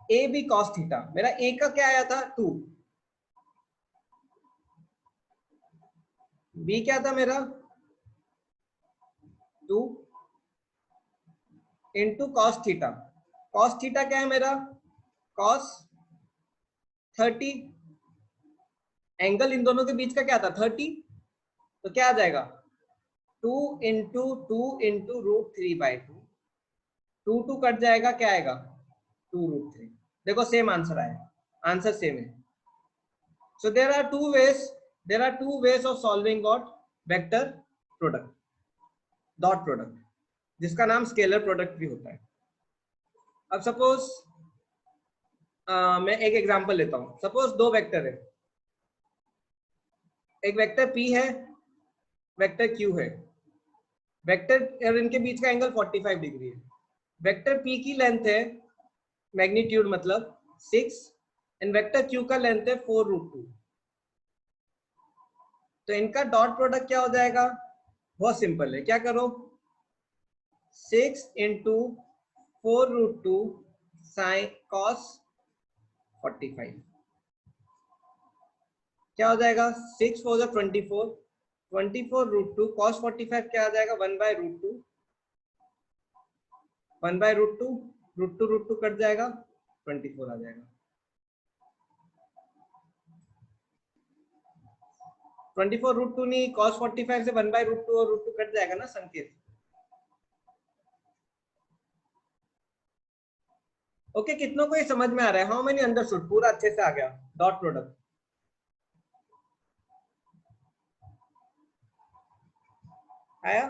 ए बी कॉस थीटा, मेरा ए का क्या आया था 2, बी क्या था मेरा 2 into cos theta. Cos theta क्या है मेरा कॉस 30। एंगल इन दोनों के बीच का क्या था 30, तो क्या आ जाएगा 2 इंटू टू टू कट जाएगा, क्या आएगा 2√3। देखो सेम आंसर आया, आंसर सेम है। So there are two ways of solving got vector product, dot product, जिसका नाम स्केलर प्रोडक्ट भी होता है। अब सपोज मैं एक एग्जांपल लेता हूं। सपोज दो वेक्टर है, एक वेक्टर p है, वेक्टर q है। वेक्टर और इनके बीच का एंगल 45 डिग्री है। वेक्टर p की लेंथ है मैग्नीट्यूड मतलब 6 एंड वेक्टर q का लेंथ है 4√2। तो इनका डॉट प्रोडक्ट क्या हो जाएगा, बहुत सिंपल है, क्या करो 6 इंटू 4√2 साइन कॉस 45, क्या हो जाएगा 6 4 24, 24√2 cos 45 क्या आ जाएगा 1/√2, 1/√2, √2 कट जाएगा 24 आ जाएगा। 24√2 नहीं, cos 45 से 1/√2 और √2 कट जाएगा ना संकेत। ओके, कितनों को ये समझ में आ रहा है? How many understood? पूरा अच्छे से आ गया डॉट प्रोडक्ट। आया?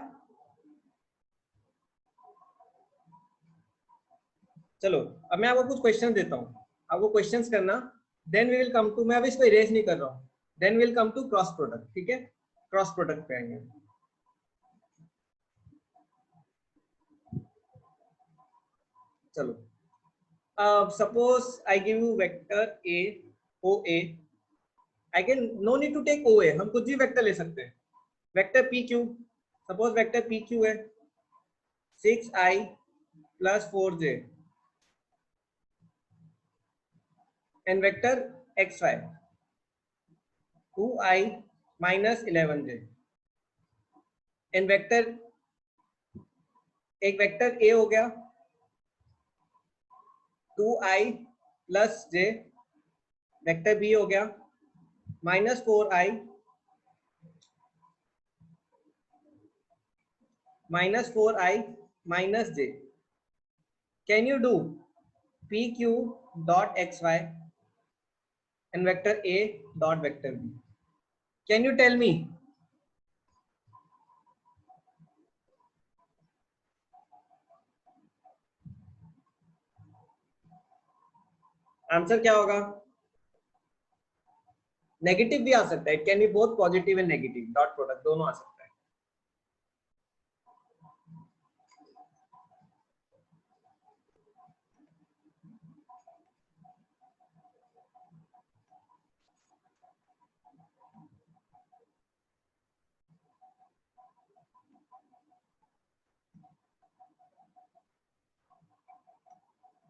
चलो अब मैं आपको कुछ क्वेश्चन देता हूँ, आपको क्वेश्चंस करना, then we will come to, मैं अभी इसको इरेज नहीं कर रहा हूँ, then will come to cross product. ठीक है, क्रॉस प्रोडक्ट पे आएंगे। चलो suppose I give you vector a OA, I can no need to take OA, हम कुछ भी वेक्टर ले सकते हैं। Vector PQ, suppose vector PQ है 6i plus 4j and vector XY 2i minus 11j and vector, एक vector A हो गया 2i plus j, vector B हो गया -4i minus j। Can you do PQ dot XY and vector A dot vector B? Can you tell me? Answer क्या होगा? Negative भी आ सकता है, it can be both positive and negative, dot product दोनों आ सकता है।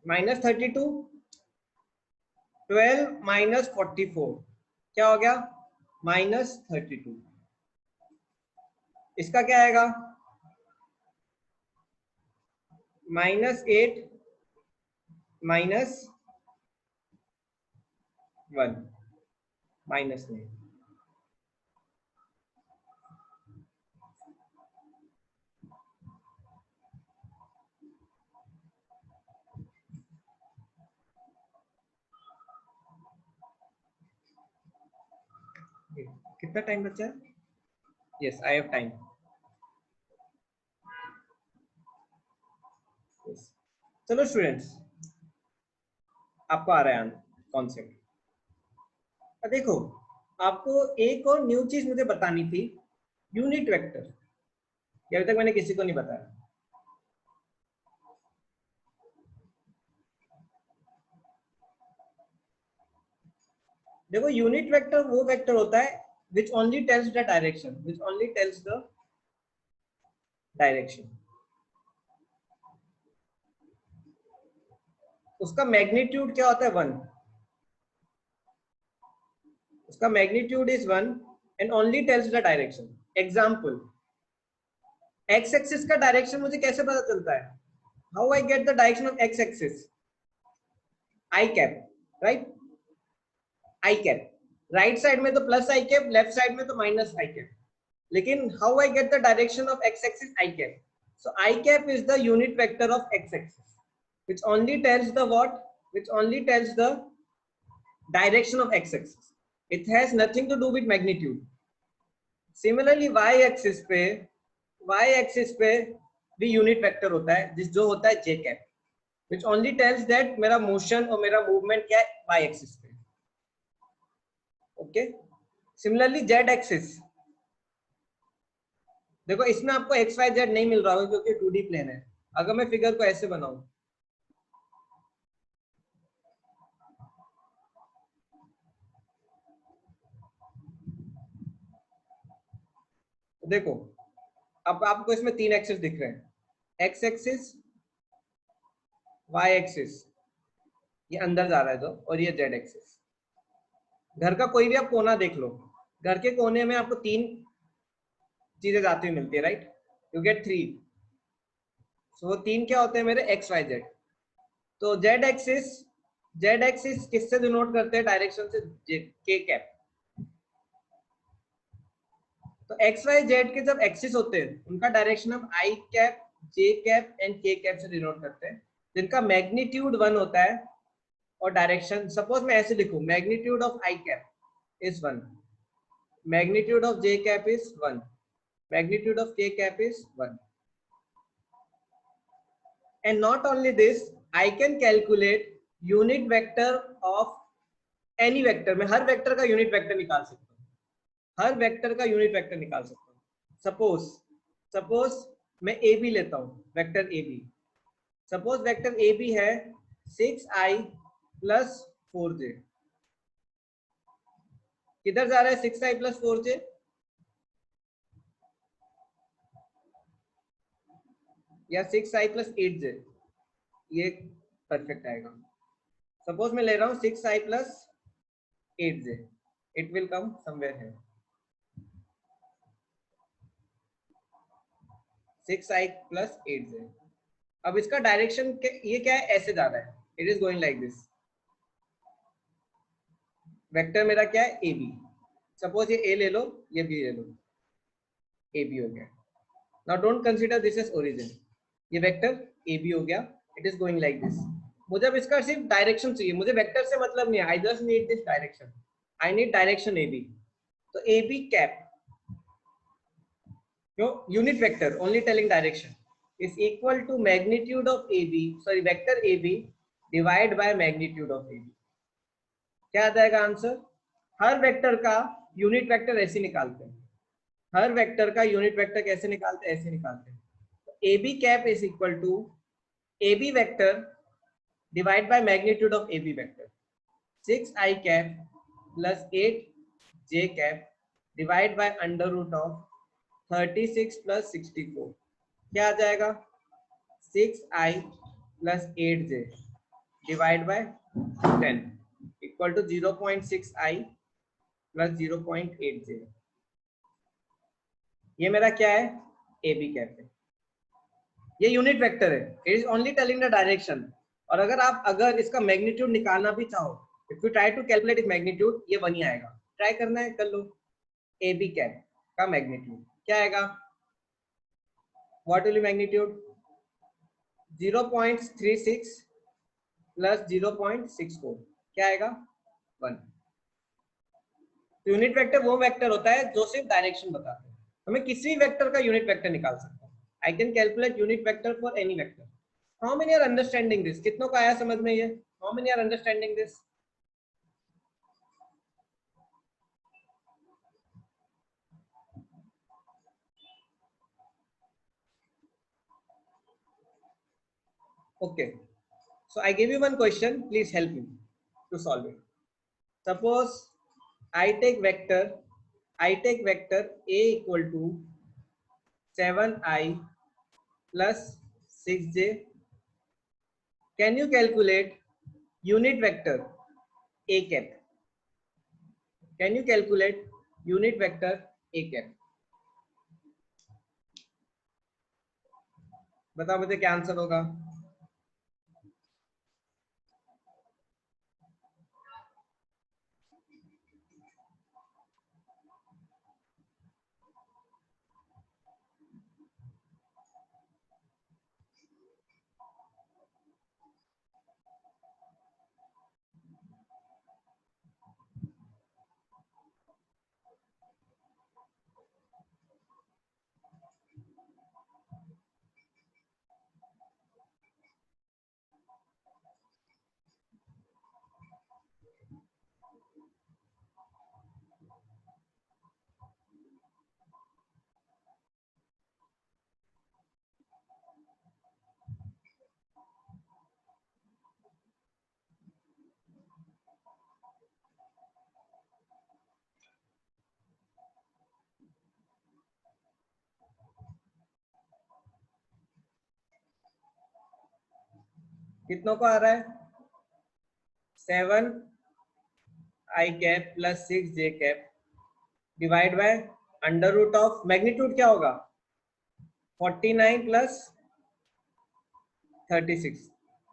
-32, 12 minus 44 क्या हो गया -32। इसका क्या आएगा -8 -1 माइनस नहीं। कितना टाइम बचा है? Yes I have time. चलो स्टूडेंट्स, आपको आ रहा है कॉन्सेप्ट। देखो आपको एक और न्यू चीज मुझे बतानी थी, यूनिट वेक्टर, ये अभी तक मैंने किसी को नहीं बताया। देखो यूनिट वेक्टर वो वेक्टर होता है which only tells the direction, which only tells the direction। उसका मैग्नीट्यूड क्या होता है 1, उसका magnitude is 1 and only tells the direction. Example, x axis का डायरेक्शन मुझे कैसे पता चलता है? How I get the direction of x axis? I cap, right? I cap. Right side में तो प्लस आई कैप, लेफ्ट साइड में तो माइनस आई कैप. लेकिन how I get the direction of x axis? I cap. So I cap is the unit vector of x axis, which only tells the what? Which only tells the direction of x axis. It has nothing to do with magnitude. Similarly y axis पे भी unit vector होता है जिस जो होता है j cap, which only tells that मेरा motion और मेरा मूवमेंट क्या है y axis पे. ओके. सिमिलरली z एक्सिस, देखो इसमें आपको एक्स वाई जेड नहीं मिल रहा होगा क्योंकि 2D प्लेन है. अगर मैं फिगर को ऐसे बनाऊं, तो देखो अब आपको इसमें 3 एक्सिस दिख रहे हैं, एक्स एक्सिस, वाई एक्सिस, ये अंदर जा रहा है जो, और ये जेड एक्सिस. घर का कोई भी आप कोना देख लो, घर के कोने में आपको 3 चीजें जाती हुई मिलती है, राइट? You get 3. सो वो 3 क्या होते हैं मेरे? X Y Z. तो जेड एक्सिस किससे डिनोट करते हैं? डायरेक्शन से, के कैप. तो एक्स वाई जेड के जब एक्सिस होते हैं उनका डायरेक्शन हम आई cap, J cap and K cap से डिनोट करते हैं, जिनका मैग्नीट्यूड 1 होता है और डायरेक्शन, सपोज मैं ऐसे लिखूं, magnitude of I cap is 1, magnitude of J cap is 1, magnitude of के cap is 1. And not only this, I can calculate unit vector of any vector. मैं हर वेक्टर का यूनिट वेक्टर निकाल सकता हूँ, हर वेक्टर का यूनिट वेक्टर निकाल सकता हूँ. सपोज मैं ए बी लेता हूँ, vector A B. Suppose vector A B है 6i प्लस 4j. किधर जा रहा है 6i प्लस 4j? या 6i प्लस 8j, ये परफेक्ट आएगा. सपोज मैं ले रहा हूं 6i plus 8j, it will come somewhere है 6i प्लस 8j. अब इसका डायरेक्शन ये क्या है? ऐसे जा रहा है, it is going like this. Vector मेरा क्या है? A B. सपोज ये ए ले लो, ये बी ले लो, ए बी हो गया. Now don't consider this as origin. ये वेक्टर ए बी हो गया, it is going like this. मुझे अब इसका सिर्फ डायरेक्शन चाहिए, मुझे वेक्टर से मतलब नहीं है. I just need this direction, I need direction A B. तो ए बी कैप, क्यों? Unit vector only telling direction, is equal to magnitude of A B, sorry vector A B divide by magnitude of A B. क्या आ जाएगा answer? हर vector का unit vector ऐसे निकालते हैं, हर वेक्टर का यूनिट वेक्टर कैसे निकालते हैं? ऐसे निकालते हैं. A B cap is equal to A B vector divide by magnitude of A B vector. 6i cap plus 8j cap divide by under root of 36 plus 64. क्या आ जाएगा? 6i plus 8j divide by 10 equal to 0.6i plus 0.8j. ये मेरा क्या है? A B cap है. ये unit vector है, it is only telling the direction. और अगर इसका मैग्नीट्यूड निकालना भी चाहो, if you try to calculate it magnitude, ये 1 ही आएगा. ट्राई करना है, कर लो. ए बी कैप का मैग्नीट्यूड क्या आएगा? What will be magnitude? 0.36 plus 0.64. क्या आएगा? 1. यूनिट वेक्टर वो वेक्टर होता है जो सिर्फ डायरेक्शन बताता है. हमें किसी वेक्टर का यूनिट वेक्टर निकाल सकते हैं. I can calculate unit vector for any vector. How many are understanding this? कितनों को आया समझ में ये? How many are understanding this? Okay. So I give you one question. Please help me to solve it. Suppose I take vector A equal to 7i plus 6j. Can you calculate unit vector a cap? Can you calculate unit vector A cap. बताओ मुझे क्या answer होगा। कितनों को आ रहा है? 7 I cap plus 6 J cap divide by under root of magnitude क्या होगा? 49 प्लस 36,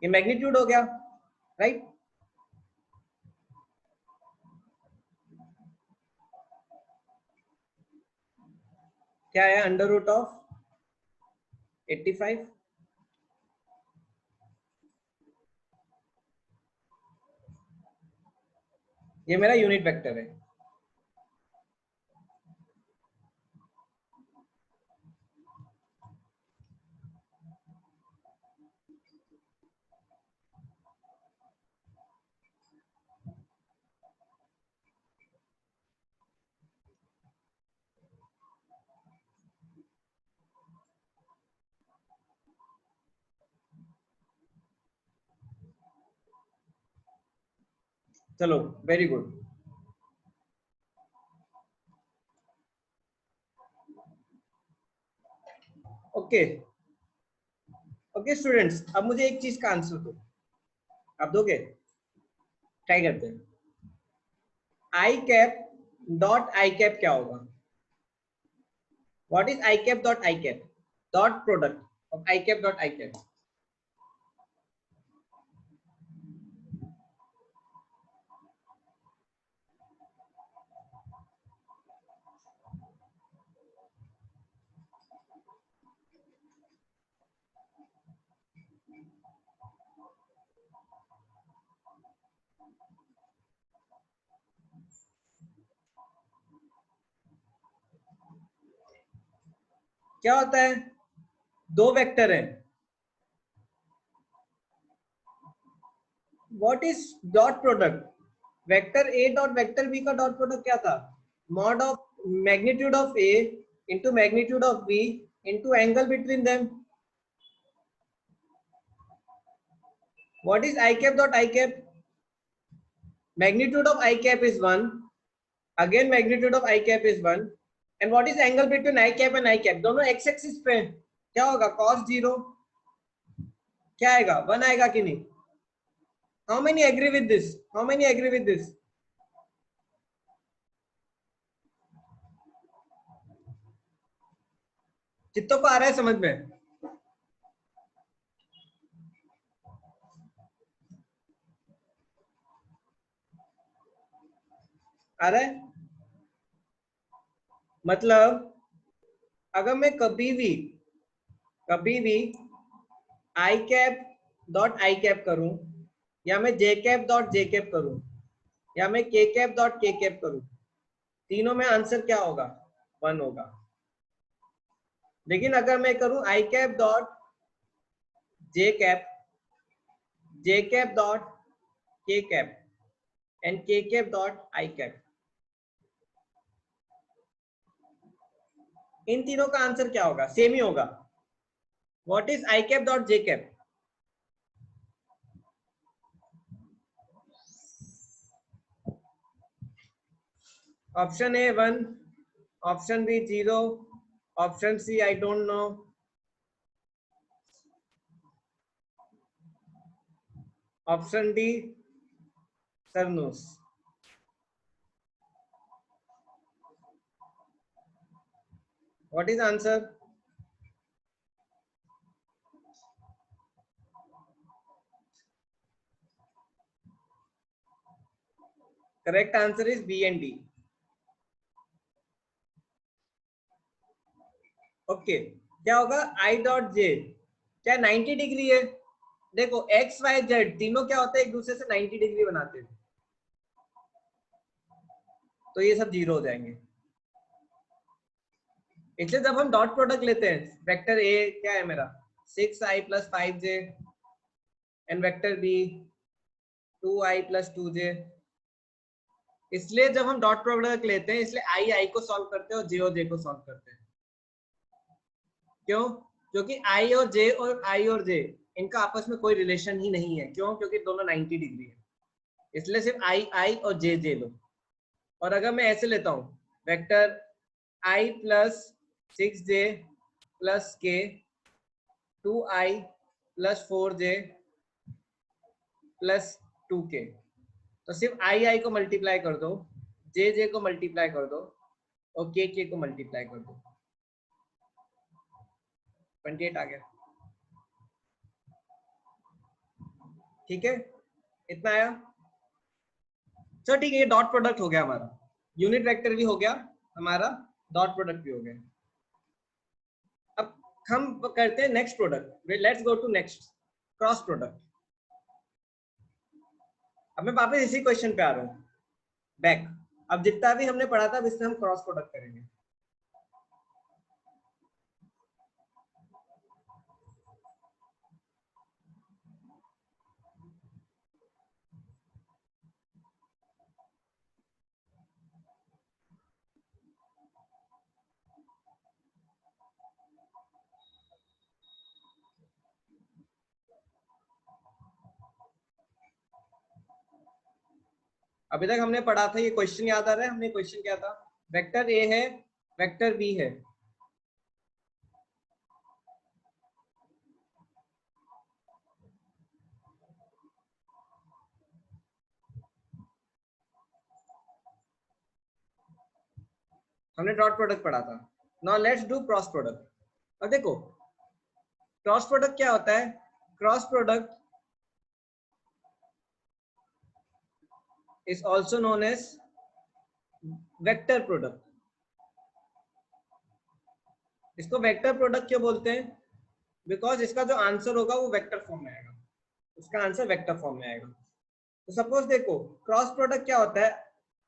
ये मैग्नीट्यूड हो गया, राइट? क्या है अंडर रूट ऑफ 85? ये मेरा यूनिट वेक्टर है। चलो, very good. Okay okay students, अब मुझे एक चीज का आंसर दो। आप दोगे? ट्राई करते हैं। I cap dot I cap क्या होगा? What is I cap dot I cap? Dot product of I cap dot I cap. क्या होता है? दो वेक्टर हैं। What is dot product? Vector A dot vector B का डॉट प्रोडक्ट क्या था? Mod of magnitude of A into magnitude of B into angle between them. What is I cap dot I cap? Magnitude of I cap is 1, again magnitude of I cap is 1, and what is angle between I cap and I cap? दोनों x axis पे, क्या होगा? cos 0 क्या आएगा? 1 आएगा कि नहीं? How many agree with this? How many agree with this? कितनों को आ रहा है समझ में? आ रहा है? मतलब अगर मैं कभी भी आई कैप डॉट आई कैप करूं, या मैं जे कैप डॉट जे कैप करूं, या मैं के कैप डॉट के कैप करूं, तीनों में आंसर क्या होगा? 1 होगा। लेकिन अगर मैं करूं I cap dot J cap dot K cap and K cap dot I cap, इन तीनों का आंसर क्या होगा? सेम ही होगा। What is I cap dot J cap? Option A 1, option B 0, option C I don't know, option D sir knows. What is answer? Correct answer is B and D. Okay, क्या होगा? आई dot जे क्या 90 degree है? देखो x Y Z तीनों क्या होता है, एक दूसरे से 90 डिग्री बनाते हैं, तो ये सब जीरो हो जाएंगे. इसलिए जब हम डॉट प्रोडक्ट लेते हैं, वेक्टर ए क्या है मेरा 6i + 5j and vector B 2i + 2j. इसलिए जब हम डॉट प्रोडक्ट लेते हैं, इसलिए आई को सॉल्व करते हैं और जे को सॉल्व करते हैं. क्यों? क्योंकि आई और जे इनका आपस में कोई रिलेशन ही नहीं है. क्यों? क्योंकि दोनों 90 डिग्री है. इसलिए सिर्फ आई और जे लो. और अगर मैं ऐसे लेता हूं vector i + 6j + k 2i + 4j + 2k, तो सिर्फ आई को मल्टीप्लाई कर दो, जे को मल्टीप्लाई कर दो और के को मल्टीप्लाई कर दो. 28 आ गया. ठीक है, इतना आया. चलो ठीक है, ये डॉट प्रोडक्ट हो गया हमारा. यूनिट वेक्टर भी हो गया हमारा, डॉट प्रोडक्ट भी हो गया. अब हम करते हैं next product. Let's go to next, cross product. अब मैं वापस इसी क्वेश्चन पे आ रहा हूँ बैक. अब जितना भी हमने पढ़ा था, अब इससे हम क्रॉस प्रोडक्ट करेंगे. अभी तक हमने पढ़ा था, ये क्वेश्चन याद आ रहा है? हमने क्वेश्चन क्या था? वेक्टर ए है, वेक्टर बी है, हमने डॉट प्रोडक्ट पढ़ा था. Now let's do cross product. अब देखो क्रॉस प्रोडक्ट क्या होता है. Cross product is also known as vector product. इसको वेक्टर प्रोडक्ट क्यों बोलते हैं? बिकॉज इसका जो आंसर होगा वो वेक्टर फॉर्म में आएगा. उसका आंसर वेक्टर फॉर्म में आएगा. तो सपोज देखो क्रॉस प्रोडक्ट क्या होता है.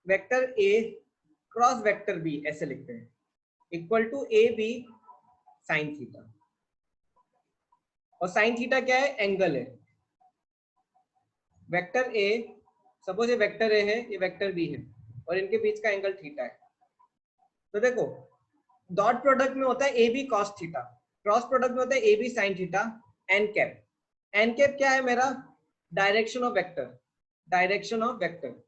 Vector A cross vector B ऐसे लिखते हैं, equal to A B sine theta. और साइन थीटा क्या है? एंगल है. वेक्टर ए, सपोज ये वेक्टर ए है, ये वेक्टर बी है, और इनके बीच का एंगल थीटा है. तो देखो डॉट प्रोडक्ट में होता है A B cos theta, cross product में होता है A B sine theta. N cap, N cap क्या है मेरा? Direction of vector, direction of vector,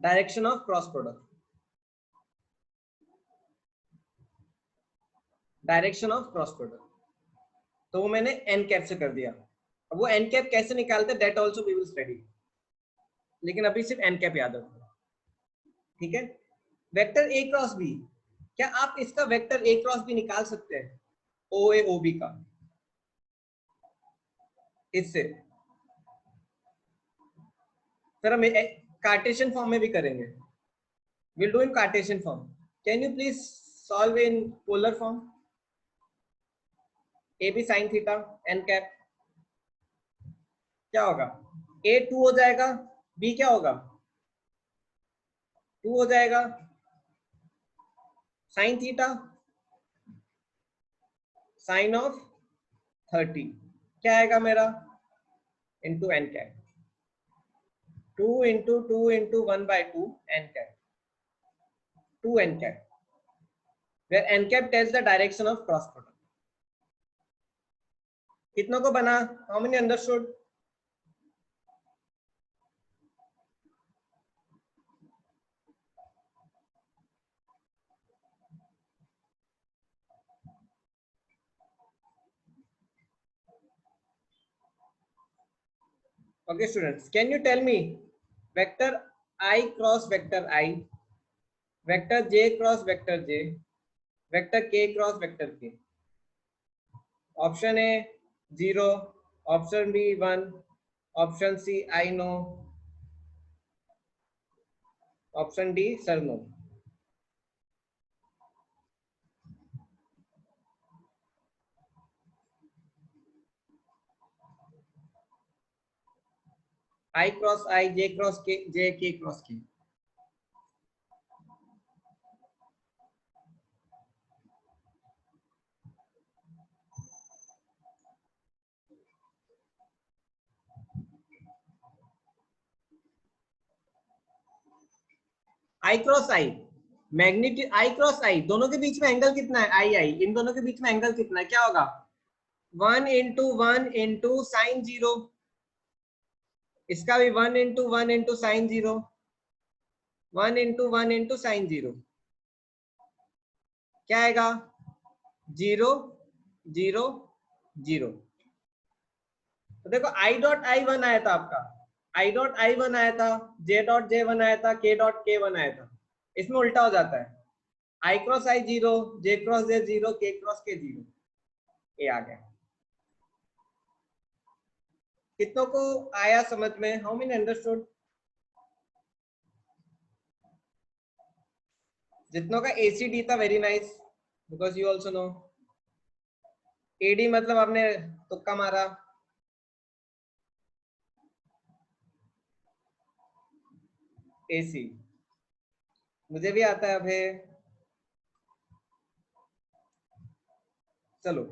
direction of cross product, direction of cross product. तो वो मैंने एन कैप से कर दिया. अब वो एन कैप कैसे निकालते हैं, that also we will study, लेकिन अभी सिर्फ एन कैप याद रखो. ठीक है. वेक्टर ए क्रॉस बी, क्या आप इसका वेक्टर ए क्रॉस बी निकाल सकते हैं? ओ ए ओ बी का, इससे फिर हम कार्टेशियन फॉर्म में भी करेंगे. Will do in cartesian form. Can you please solve in polar form? A B sine theta N cap क्या होगा? ए 2 हो जाएगा, बी क्या होगा? 2 हो जाएगा, साइन थीटा साइन ऑफ 30 क्या आएगा मेरा? Into N cap. 2 into 2 into 1/2 N cap, 2 N cap, where n cap tells the direction of cross product. कितनों को बना? How many understood? Okay students, can you tell me vector I cross vector I, vector j cross vector j, vector K cross vector K. Option A 0, option B 1, option C I know, option D sir no. I cross I, J cross K, J K cross K. I cross I, magnitude I cross I, दोनों के बीच में angle कितना है? आई आई, इन दोनों के बीच में एंगल कितना है? क्या होगा? 1 × 1 × साइन 0, इसका भी 1 × 1 × साइन 0, 1 × 1 × साइन 0। क्या आएगा? 0 0 0। तो देखो आई डॉट आई 1 आया था आपका, आई डॉट आई 1 आया था, जे डॉट जे 1 आया था, के डॉट के 1 आया था। इसमें उल्टा हो जाता है, आई क्रॉस आई 0, जे क्रॉस जे 0, के क्रॉस के 0। ये आ गया। कितनों को आया समझ में? How many understood? जितनों का एसीडी था very nice, because you also know. AD मतलब आपने तुक्का मारा। एसी मुझे भी आता है अभी। चलो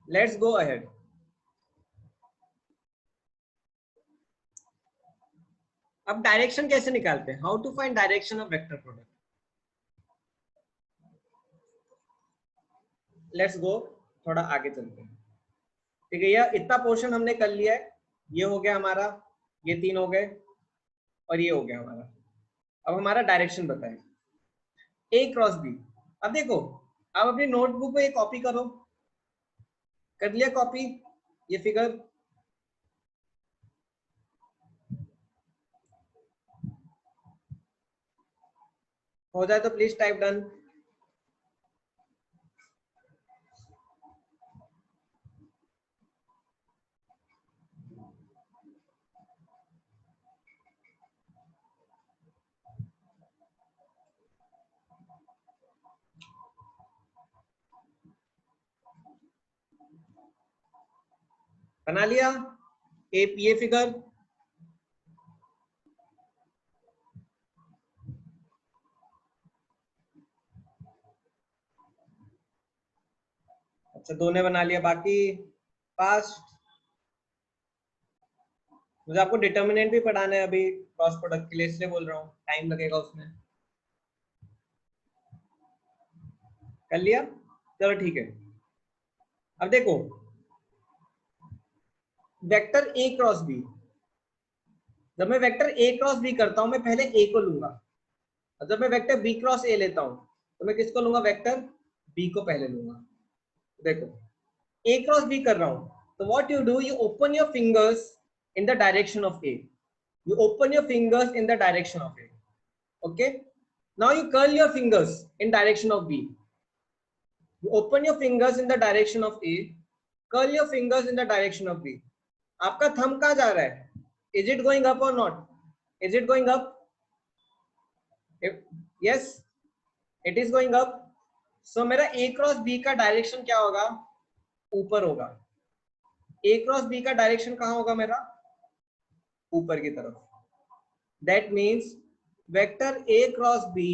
लेट्स गो अहेड। अब डायरेक्शन कैसे निकालते हैं? How to find direction of vector product. Let's go, थोड़ा आगे चलते हैं। ठीक है, यह इतना पोर्शन हमने कर लिया है। ये हो गया हमारा, ये 3 हो गए, और ये हो गया हमारा। अब हमारा डायरेक्शन बताएं, ए क्रॉस बी। अब देखो, आप अपनी नोटबुक में ये कॉपी करो। कर लिया कॉपी? ये फिगर हो जाए तो प्लीज टाइप डन। बना लिया ये फिगर। अच्छा, दो ने बना लिया, बाकी फास्ट। मुझे आपको डिटर्मिनेंट भी पढ़ाना है अभी क्रॉस प्रोडक्ट के लिए, इसलिए बोल रहा हूँ, टाइम लगेगा उसमें। कर लिया? चलो ठीक है। अब देखो, वेक्टर ए क्रॉस बी। जब मैं वेक्टर ए क्रॉस बी करता हूं, मैं पहले ए को लूंगा, और जब मैं वेक्टर बी क्रॉस ए लेता हूं, तो मैं किसको लूंगा? वेक्टर बी को पहले लूंगा। देखो, ए क्रॉस बी कर रहा हूं, तो what you do, you open your fingers in the direction of A. You open your fingers in the direction of A. Okay. Now you curl your fingers in direction of B. You open your fingers in the direction of A. Curl your fingers in the direction of B. आपका thumb कहाँ जा रहा है? Is it going up or not? Is it going up? If yes, it is going up. So मेरा A cross B का direction क्या होगा? ऊपर होगा। A cross B का डायरेक्शन कहाँ होगा मेरा? ऊपर की तरफ। That means vector A cross B,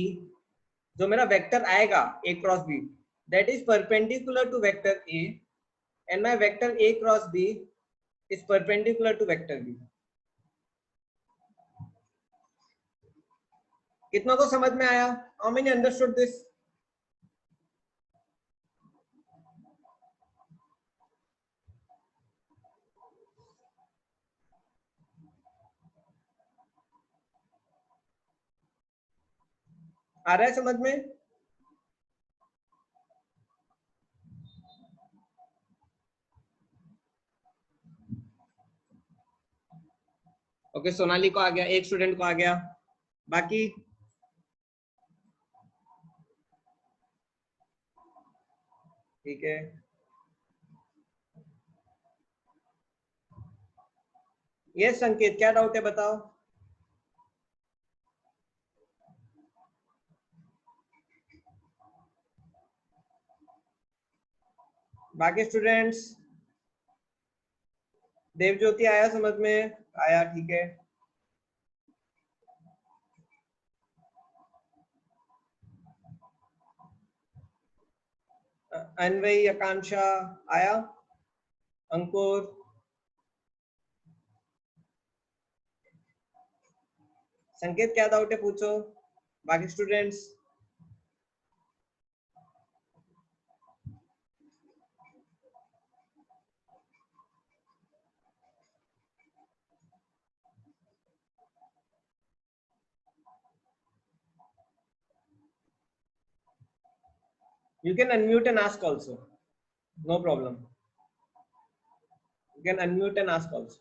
जो मेरा वेक्टर आएगा A cross B, that is perpendicular to vector A, and my vector A cross B is perpendicular to vector B. कितनों को समझ में आया? How many understood this? आ रहा है समझ में? ओके, सोनाली को आ गया, एक स्टूडेंट को आ गया, बाकी ठीक है, ये संकेत क्या डाउट है बताओ। बाकी स्टूडेंट्स, देवज्योति आया समझ में? आया, ठीक है। अनवय, आकांक्षा आया, अंकुर, संकेत क्या डाउट है पूछो। बाकी students, you can unmute and ask also, no problem, you can unmute and ask also.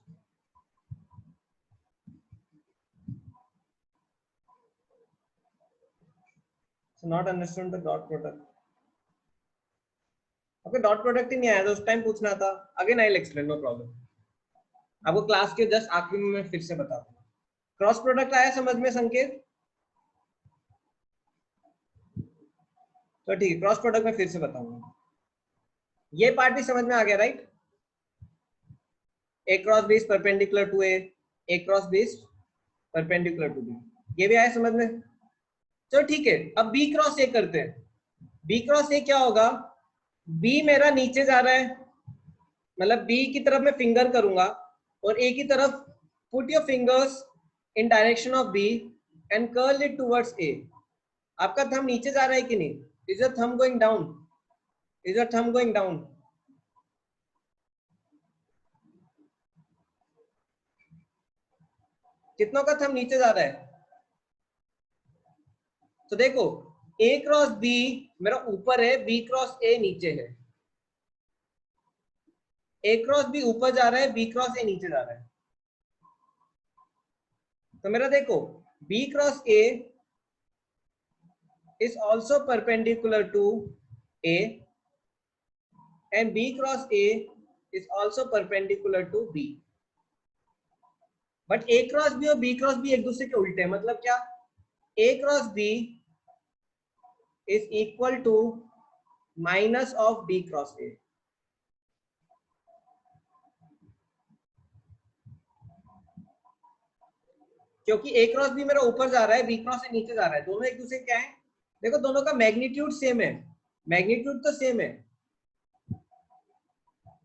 So not understood the dot product. Okay, dot product ही नहीं आया तो उस टाइम पूछना था। Again I will explain, no problem. आपको class के just आखिरी में मैं फिर से बता दूं। क्रॉस प्रोडक्ट आया समझ में संकेत? तो ठीक है, क्रॉस प्रोडक्ट में फिर से बताऊंगा। ये पार्ट भी समझ में आ गया right? A cross B is perpendicular to A, A cross B is perpendicular to B, ये भी आया समझ में? चलो ठीक है, अब बी क्रॉस ए करते हैं। बी क्रॉस ए क्या होगा? बी मेरा नीचे जा रहा है, मतलब बी की तरफ मैं फिंगर करूंगा और ए की तरफ, put your fingers in direction of B and curl it towards A. आपका थंब नीचे जा रहा है कि नहीं? Is your thumb going down? Is your thumb going down? कितनों का थंब नीचे जा रहा है? तो देखो, ए क्रॉस बी मेरा ऊपर है, बी क्रॉस ए नीचे है। ए क्रॉस बी ऊपर जा रहा है, बी क्रॉस ए नीचे जा रहा है। तो मेरा देखो, B cross A is also perpendicular to A and B cross A is also perpendicular to B. But A cross B और B cross B एक दूसरे के उल्टे हैं। मतलब क्या? A cross B is equal to minus of B cross A. क्योंकि A cross B मेरा ऊपर जा रहा है, B cross A नीचे जा रहा है, दोनों एक दूसरे क्या है? देखो दोनों का मैग्नीट्यूड सेम है, मैग्नीट्यूड तो सेम है।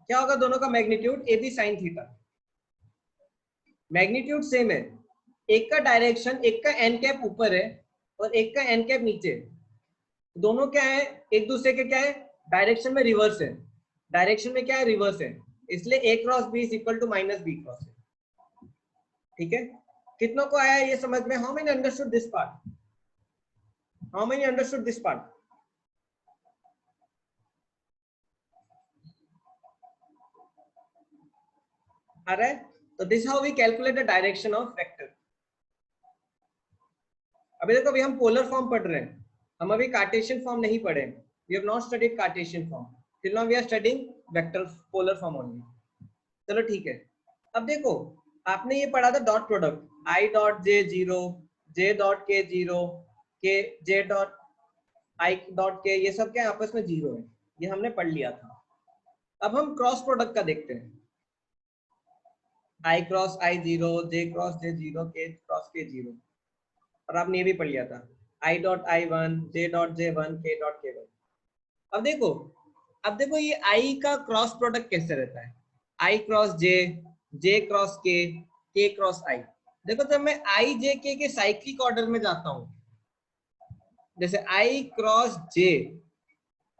क्या होगा दोनों का magnitude? A B sine theta, magnitude same है। एक का डायरेक्शन, एक का एन कैप ऊपर है और एक का एन कैप नीचे। दोनों क्या है? एक दूसरे के क्या है? डायरेक्शन में रिवर्स है, डायरेक्शन में क्या है? रिवर्स है। इसलिए A cross B is equal to minus B cross A. ठीक है, कितनों को आया ये समझ में? How many understood this part? How many understood this part? अरे तो this how we calculate the direction of vector. अभी देखो, अभी हम पोलर फॉर्म पढ़ रहे हैं, हम अभी कार्टेशियन फॉर्म नहीं पढ़े। We have not studied cartesian form, till now we are studying vector polar form only. चलो ठीक है, अब देखो आपने ये पढ़ा था dot product, I dot J zero, J dot K zero, K J dot I dot के, ये सब क्या आपस में जीरो है, ये हमने पढ़ लिया था। अब हम क्रॉस प्रोडक्ट का देखते हैं। आई क्रॉस आई जीरो, जे क्रॉस जे जीरो, के क्रॉस के जीरो, और आपने ये भी पढ़ लिया था I dot I one, J dot J one, के डॉट के वन। अब देखो ये आई का क्रॉस प्रोडक्ट कैसे रहता है? आई क्रॉस जे, जे क्रॉस के क्रॉस आई। देखो जब मैं आई जे के साइक्लिक ऑर्डर में जाता हूं, जैसे आई क्रॉस जे,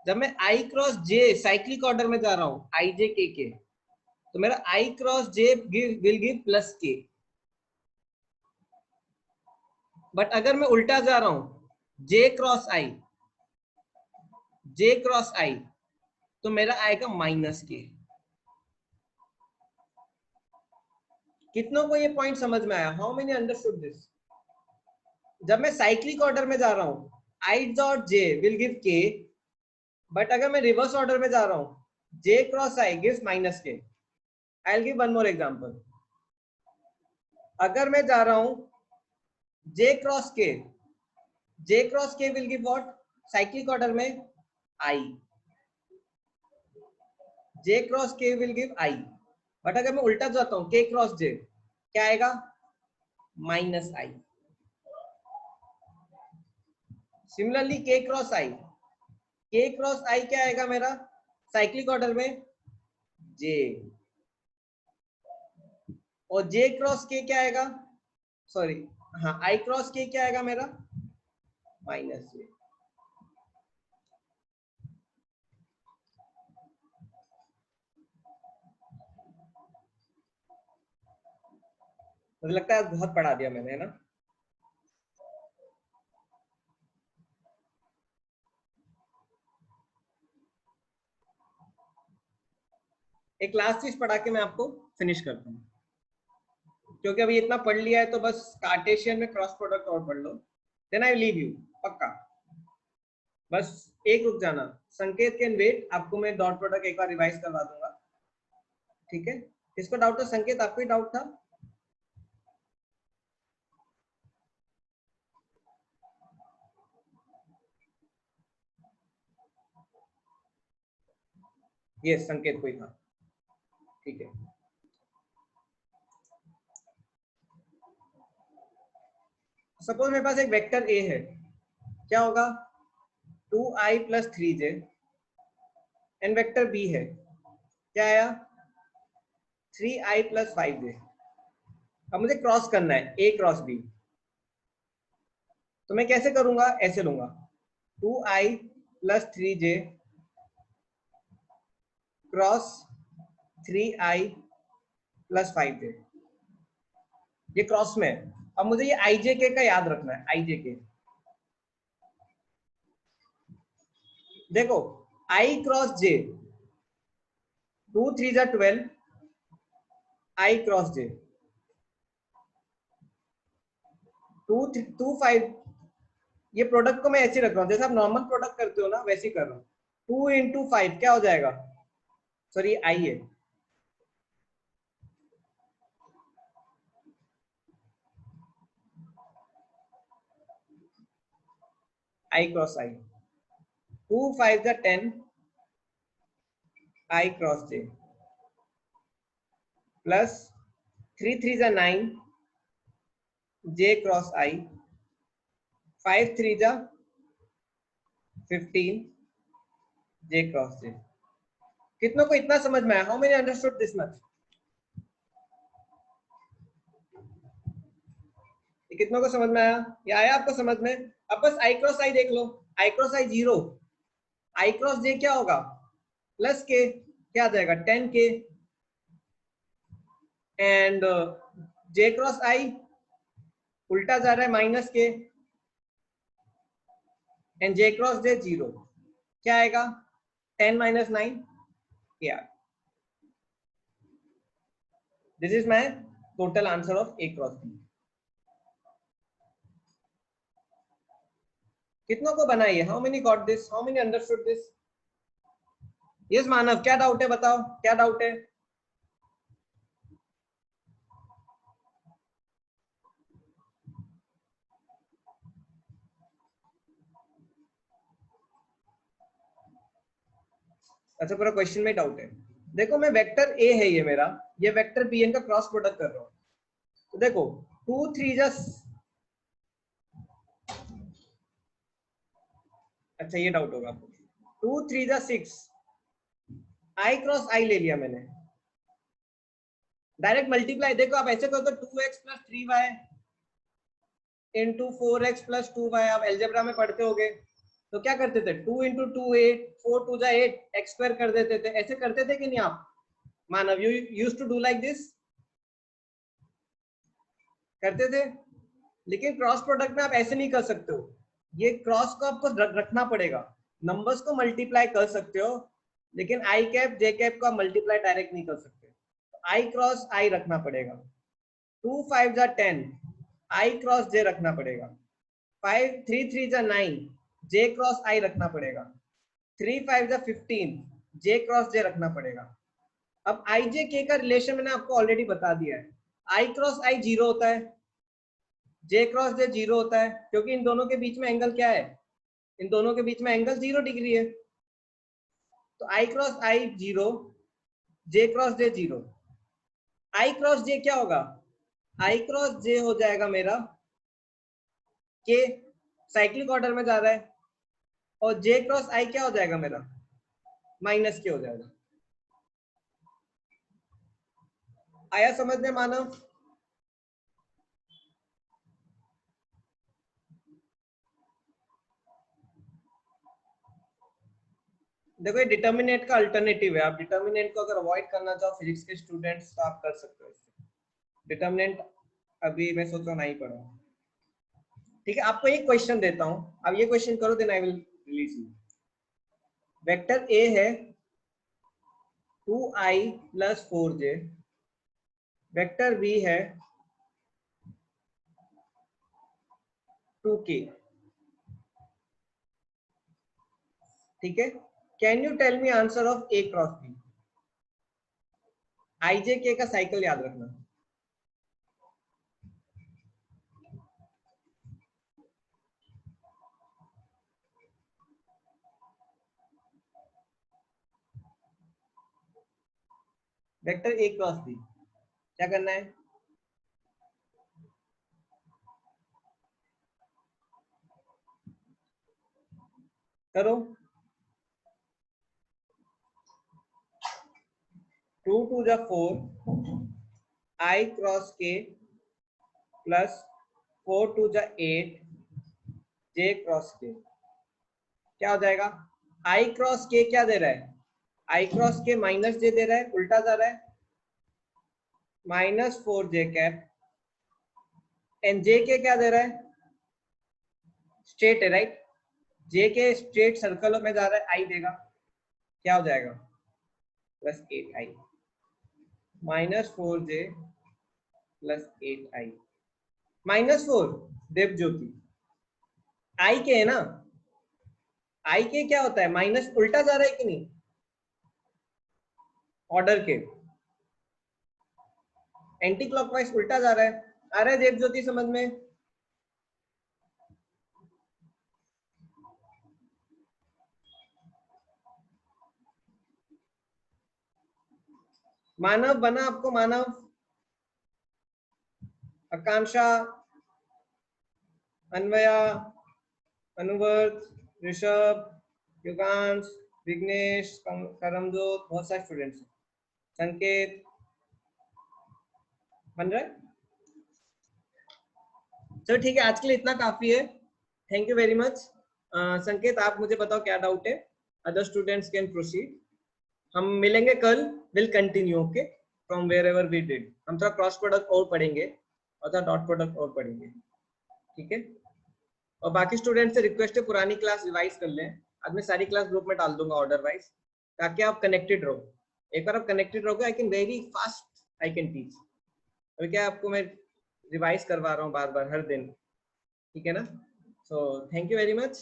जब मैं I cross J cyclic order में जा रहा हूं आई जे के, तो मेरा I cross J will give plus K. But अगर मैं उल्टा जा रहा हूं जे क्रॉस आई, जे क्रॉस आई, तो मेरा आएगा माइनस के। कितनों को ये पॉइंट समझ में आया? How many understood this? जब मैं साइक्लिक ऑर्डर में जा रहा हूं आई डॉट जे विल गिव के, बट अगर मैं रिवर्स ऑर्डर में जा रहा हूं, j cross i gives minus k। I will give one more example. अगर मैं जा रहा हूं j cross k will give what? Cyclic order में i, j cross k will give i। But अगर मैं उल्टा जाता हूं k क्रॉस j, क्या आएगा? Minus i। Similarly k cross i क्या आएगा मेरा साइक्लिक ऑर्डर में? j। और j क्रॉस k क्या आएगा? सॉरी, हाँ, i क्रॉस k क्या आएगा मेरा? Minus j। मुझे लगता है बहुत पढ़ा दिया मैंने, है ना? एक लास्ट चीज पढ़ा के मैं आपको फिनिश करता हूँ, क्योंकि अभी इतना पढ़ लिया है तो बस कार्टेशियन में क्रॉस प्रोडक्ट और पढ़ लो, देन आई लीव यू पक्का। बस एक रुक जाना, संकेत कैन वेट, आपको मैं डॉट प्रोडक्ट एक बार रिवाइज करवा दूंगा, ठीक है? किसको डाउट था? संकेत, आपको ही डाउट था? ये संकेत कोई था, ठीक है। सपोज मेरे पास एक वेक्टर ए है, क्या होगा? 2i plus 3j। And vector B है, क्या आया? 3i plus 5j। अब मुझे क्रॉस करना है a क्रॉस b, तो मैं कैसे करूंगा? ऐसे लूंगा 2i plus 3j cross 3i plus 5j। ये क्रॉस में है। अब मुझे ये ijk का याद रखना है, ijk। देखो i क्रॉस j, 2 3 जा 12, i क्रॉस j 2 5। ये प्रोडक्ट को मैं ऐसे रख रहा हूँ, जैसे आप नॉर्मल प्रोडक्ट करते हो ना, वैसे ही कर रहा हूँ। 2 इंटू 5 क्या हो जाएगा? सॉरी, आई है, आई क्रॉस आई। 2 5 जा 10, आई क्रॉस j प्लस 3 3 जा 9, j क्रॉस आई। 5 3 जा 15, j क्रॉस j। कितनों को इतना समझ में आया? How many understood this much? कितनों को समझ में आया? ये आया आपको समझ में? अब बस आई क्रॉस आई देख लो, आई क्रॉस आई 0, आई क्रॉस j क्या होगा? प्लस के, क्या आ जाएगा? 10k। एंड j क्रॉस आई उल्टा जा रहा है, माइनस के। एंड j क्रॉस j 0, क्या आएगा? 10 माइनस 9 क्या? This is my total answer of a cross b। कितनों को बनाइए? How many got this? How many understood this? Yes Manav, क्या डाउट है? बताओ क्या डाउट है? अच्छा, पूरा क्वेश्चन में डाउट है। देखो मैं वेक्टर ए है ये मेरा, ये वेक्टर बी, इनका क्रॉस प्रोडक्ट कर रहा हूँ। तो देखो 2 3 जा, अच्छा ये डाउट होगा आपको। 2 3 जा 6, आई क्रॉस आई ले लिया मैंने, डायरेक्ट मल्टीप्लाई। देखो आप ऐसे करो तो 2x plus 3y into 4x plus 2y। आप एल्जेब्रा में पढ़ते होगे, तो क्या करते थे? 2 इंटू 2 8, 4 2 जा 8, एक्स स्क्वायर कर देते थे। ऐसे करते थे कि नहीं आप? Manav, you used to do like this? करते थे। लेकिन क्रॉस प्रोडक्ट में आप ऐसे नहीं कर सकते हो, ये क्रॉस को आपको रखना पड़ेगा। नंबर्स को मल्टीप्लाई कर सकते हो, लेकिन आई कैप जे कैप को आप मल्टीप्लाई डायरेक्ट नहीं कर सकते। आई क्रॉस आई रखना पड़ेगा। 2 5 जा 10, आई क्रॉस जे रखना पड़ेगा। 5 3 3 जा 9, जे क्रॉस आई रखना पड़ेगा। 3 5 जा 15, जे क्रॉस जे रखना पड़ेगा। अब आई जे के का रिलेशन मैंने आपको ऑलरेडी बता दिया है, आई क्रॉस आई जीरो होता है, जे क्रॉस जे जीरो होता है, क्योंकि इन दोनों के बीच में एंगल क्या है, इन दोनों के बीच में एंगल 0 डिग्री है। तो आई क्रॉस आई जीरो, जे क्रॉस जे जीरो। आई क्रॉस जे क्या होगा, आई क्रॉस जे हो जाएगा मेरा के, साइक्लिक ऑर्डर में जा रहा है, और जे क्रॉस आई क्या हो जाएगा मेरा, माइनस के हो जाएगा। आया समझ में मानव? देखो ये डिटर्मिनेंट का अल्टरनेटिव है, आप डिटर्मिनेंट को अगर अवॉइड करना चाहो फिजिक्स के स्टूडेंट्स तो आप कर सकते हो इससे। डिटर्मिनेंट अभी मैं सोच रहा हूँ नहीं पढ़ा। ठीक है, आपको एक क्वेश्चन देता हूं, अब ये क्वेश्चन करो then I will release you. Vector A है 2i + 4j, वेक्टर बी है 2k। ठीक है, can you tell me answer of A cross B? I J K का साइकिल याद रखना। वेक्टर ए क्रॉस बी क्या करना है? करो। 2 2 जा 4, i क्रॉस k प्लस 4 2 जा 8, j क्रॉस k क्या हो जाएगा? i क्रॉस k क्या दे रहा है? i cross k minus j दे रहा है, उल्टा जा रहा है, -4j cap, and j k क्या दे रहा है? स्ट्रेट है, राइट? j के स्ट्रेट सर्कल में जा रहा है, i देगा, क्या हो जाएगा? +8i, -4j +8i, -4 Dev Jyoti, i के है ना, i के क्या होता है? माइनस उल्टा जा रहा है कि नहीं ऑर्डर के, एंटी क्लॉकवाइज उल्टा जा रहा है। आ रहा है देव ज्योति समझ में? मानव बना आपको? मानव, आकांक्षा, अन्वया, अनुवर्त, ऋषभ, युगांश, विघ्नेश, करमजोत, बहुत सारे स्टूडेंट्स हैं। संकेत बन रहा है? चलो ठीक है, आज के लिए इतना काफी है। Thank you very much. संकेत आप मुझे बताओ क्या डाउट है, अदर स्टूडेंट्स कैन प्रोसीड। हम मिलेंगे कल, will continue okay from where ever we did. हम थोड़ा क्रॉस प्रोडक्ट और पढ़ेंगे और थोड़ा डॉट प्रोडक्ट और पढ़ेंगे, ठीक है? और बाकी स्टूडेंट से रिक्वेस्ट है पुरानी क्लास रिवाइज कर लें, आज मैं सारी क्लास ग्रुप में डाल दूंगा ऑर्डर वाइज, ताकि आप कनेक्टेड रहो। एक बार आप कनेक्टेड रहोगे I can very fast I can teach. अभी क्या आपको मैं रिवाइज करवा रहा हूँ बार बार हर दिन, ठीक है ना? So thank you very much.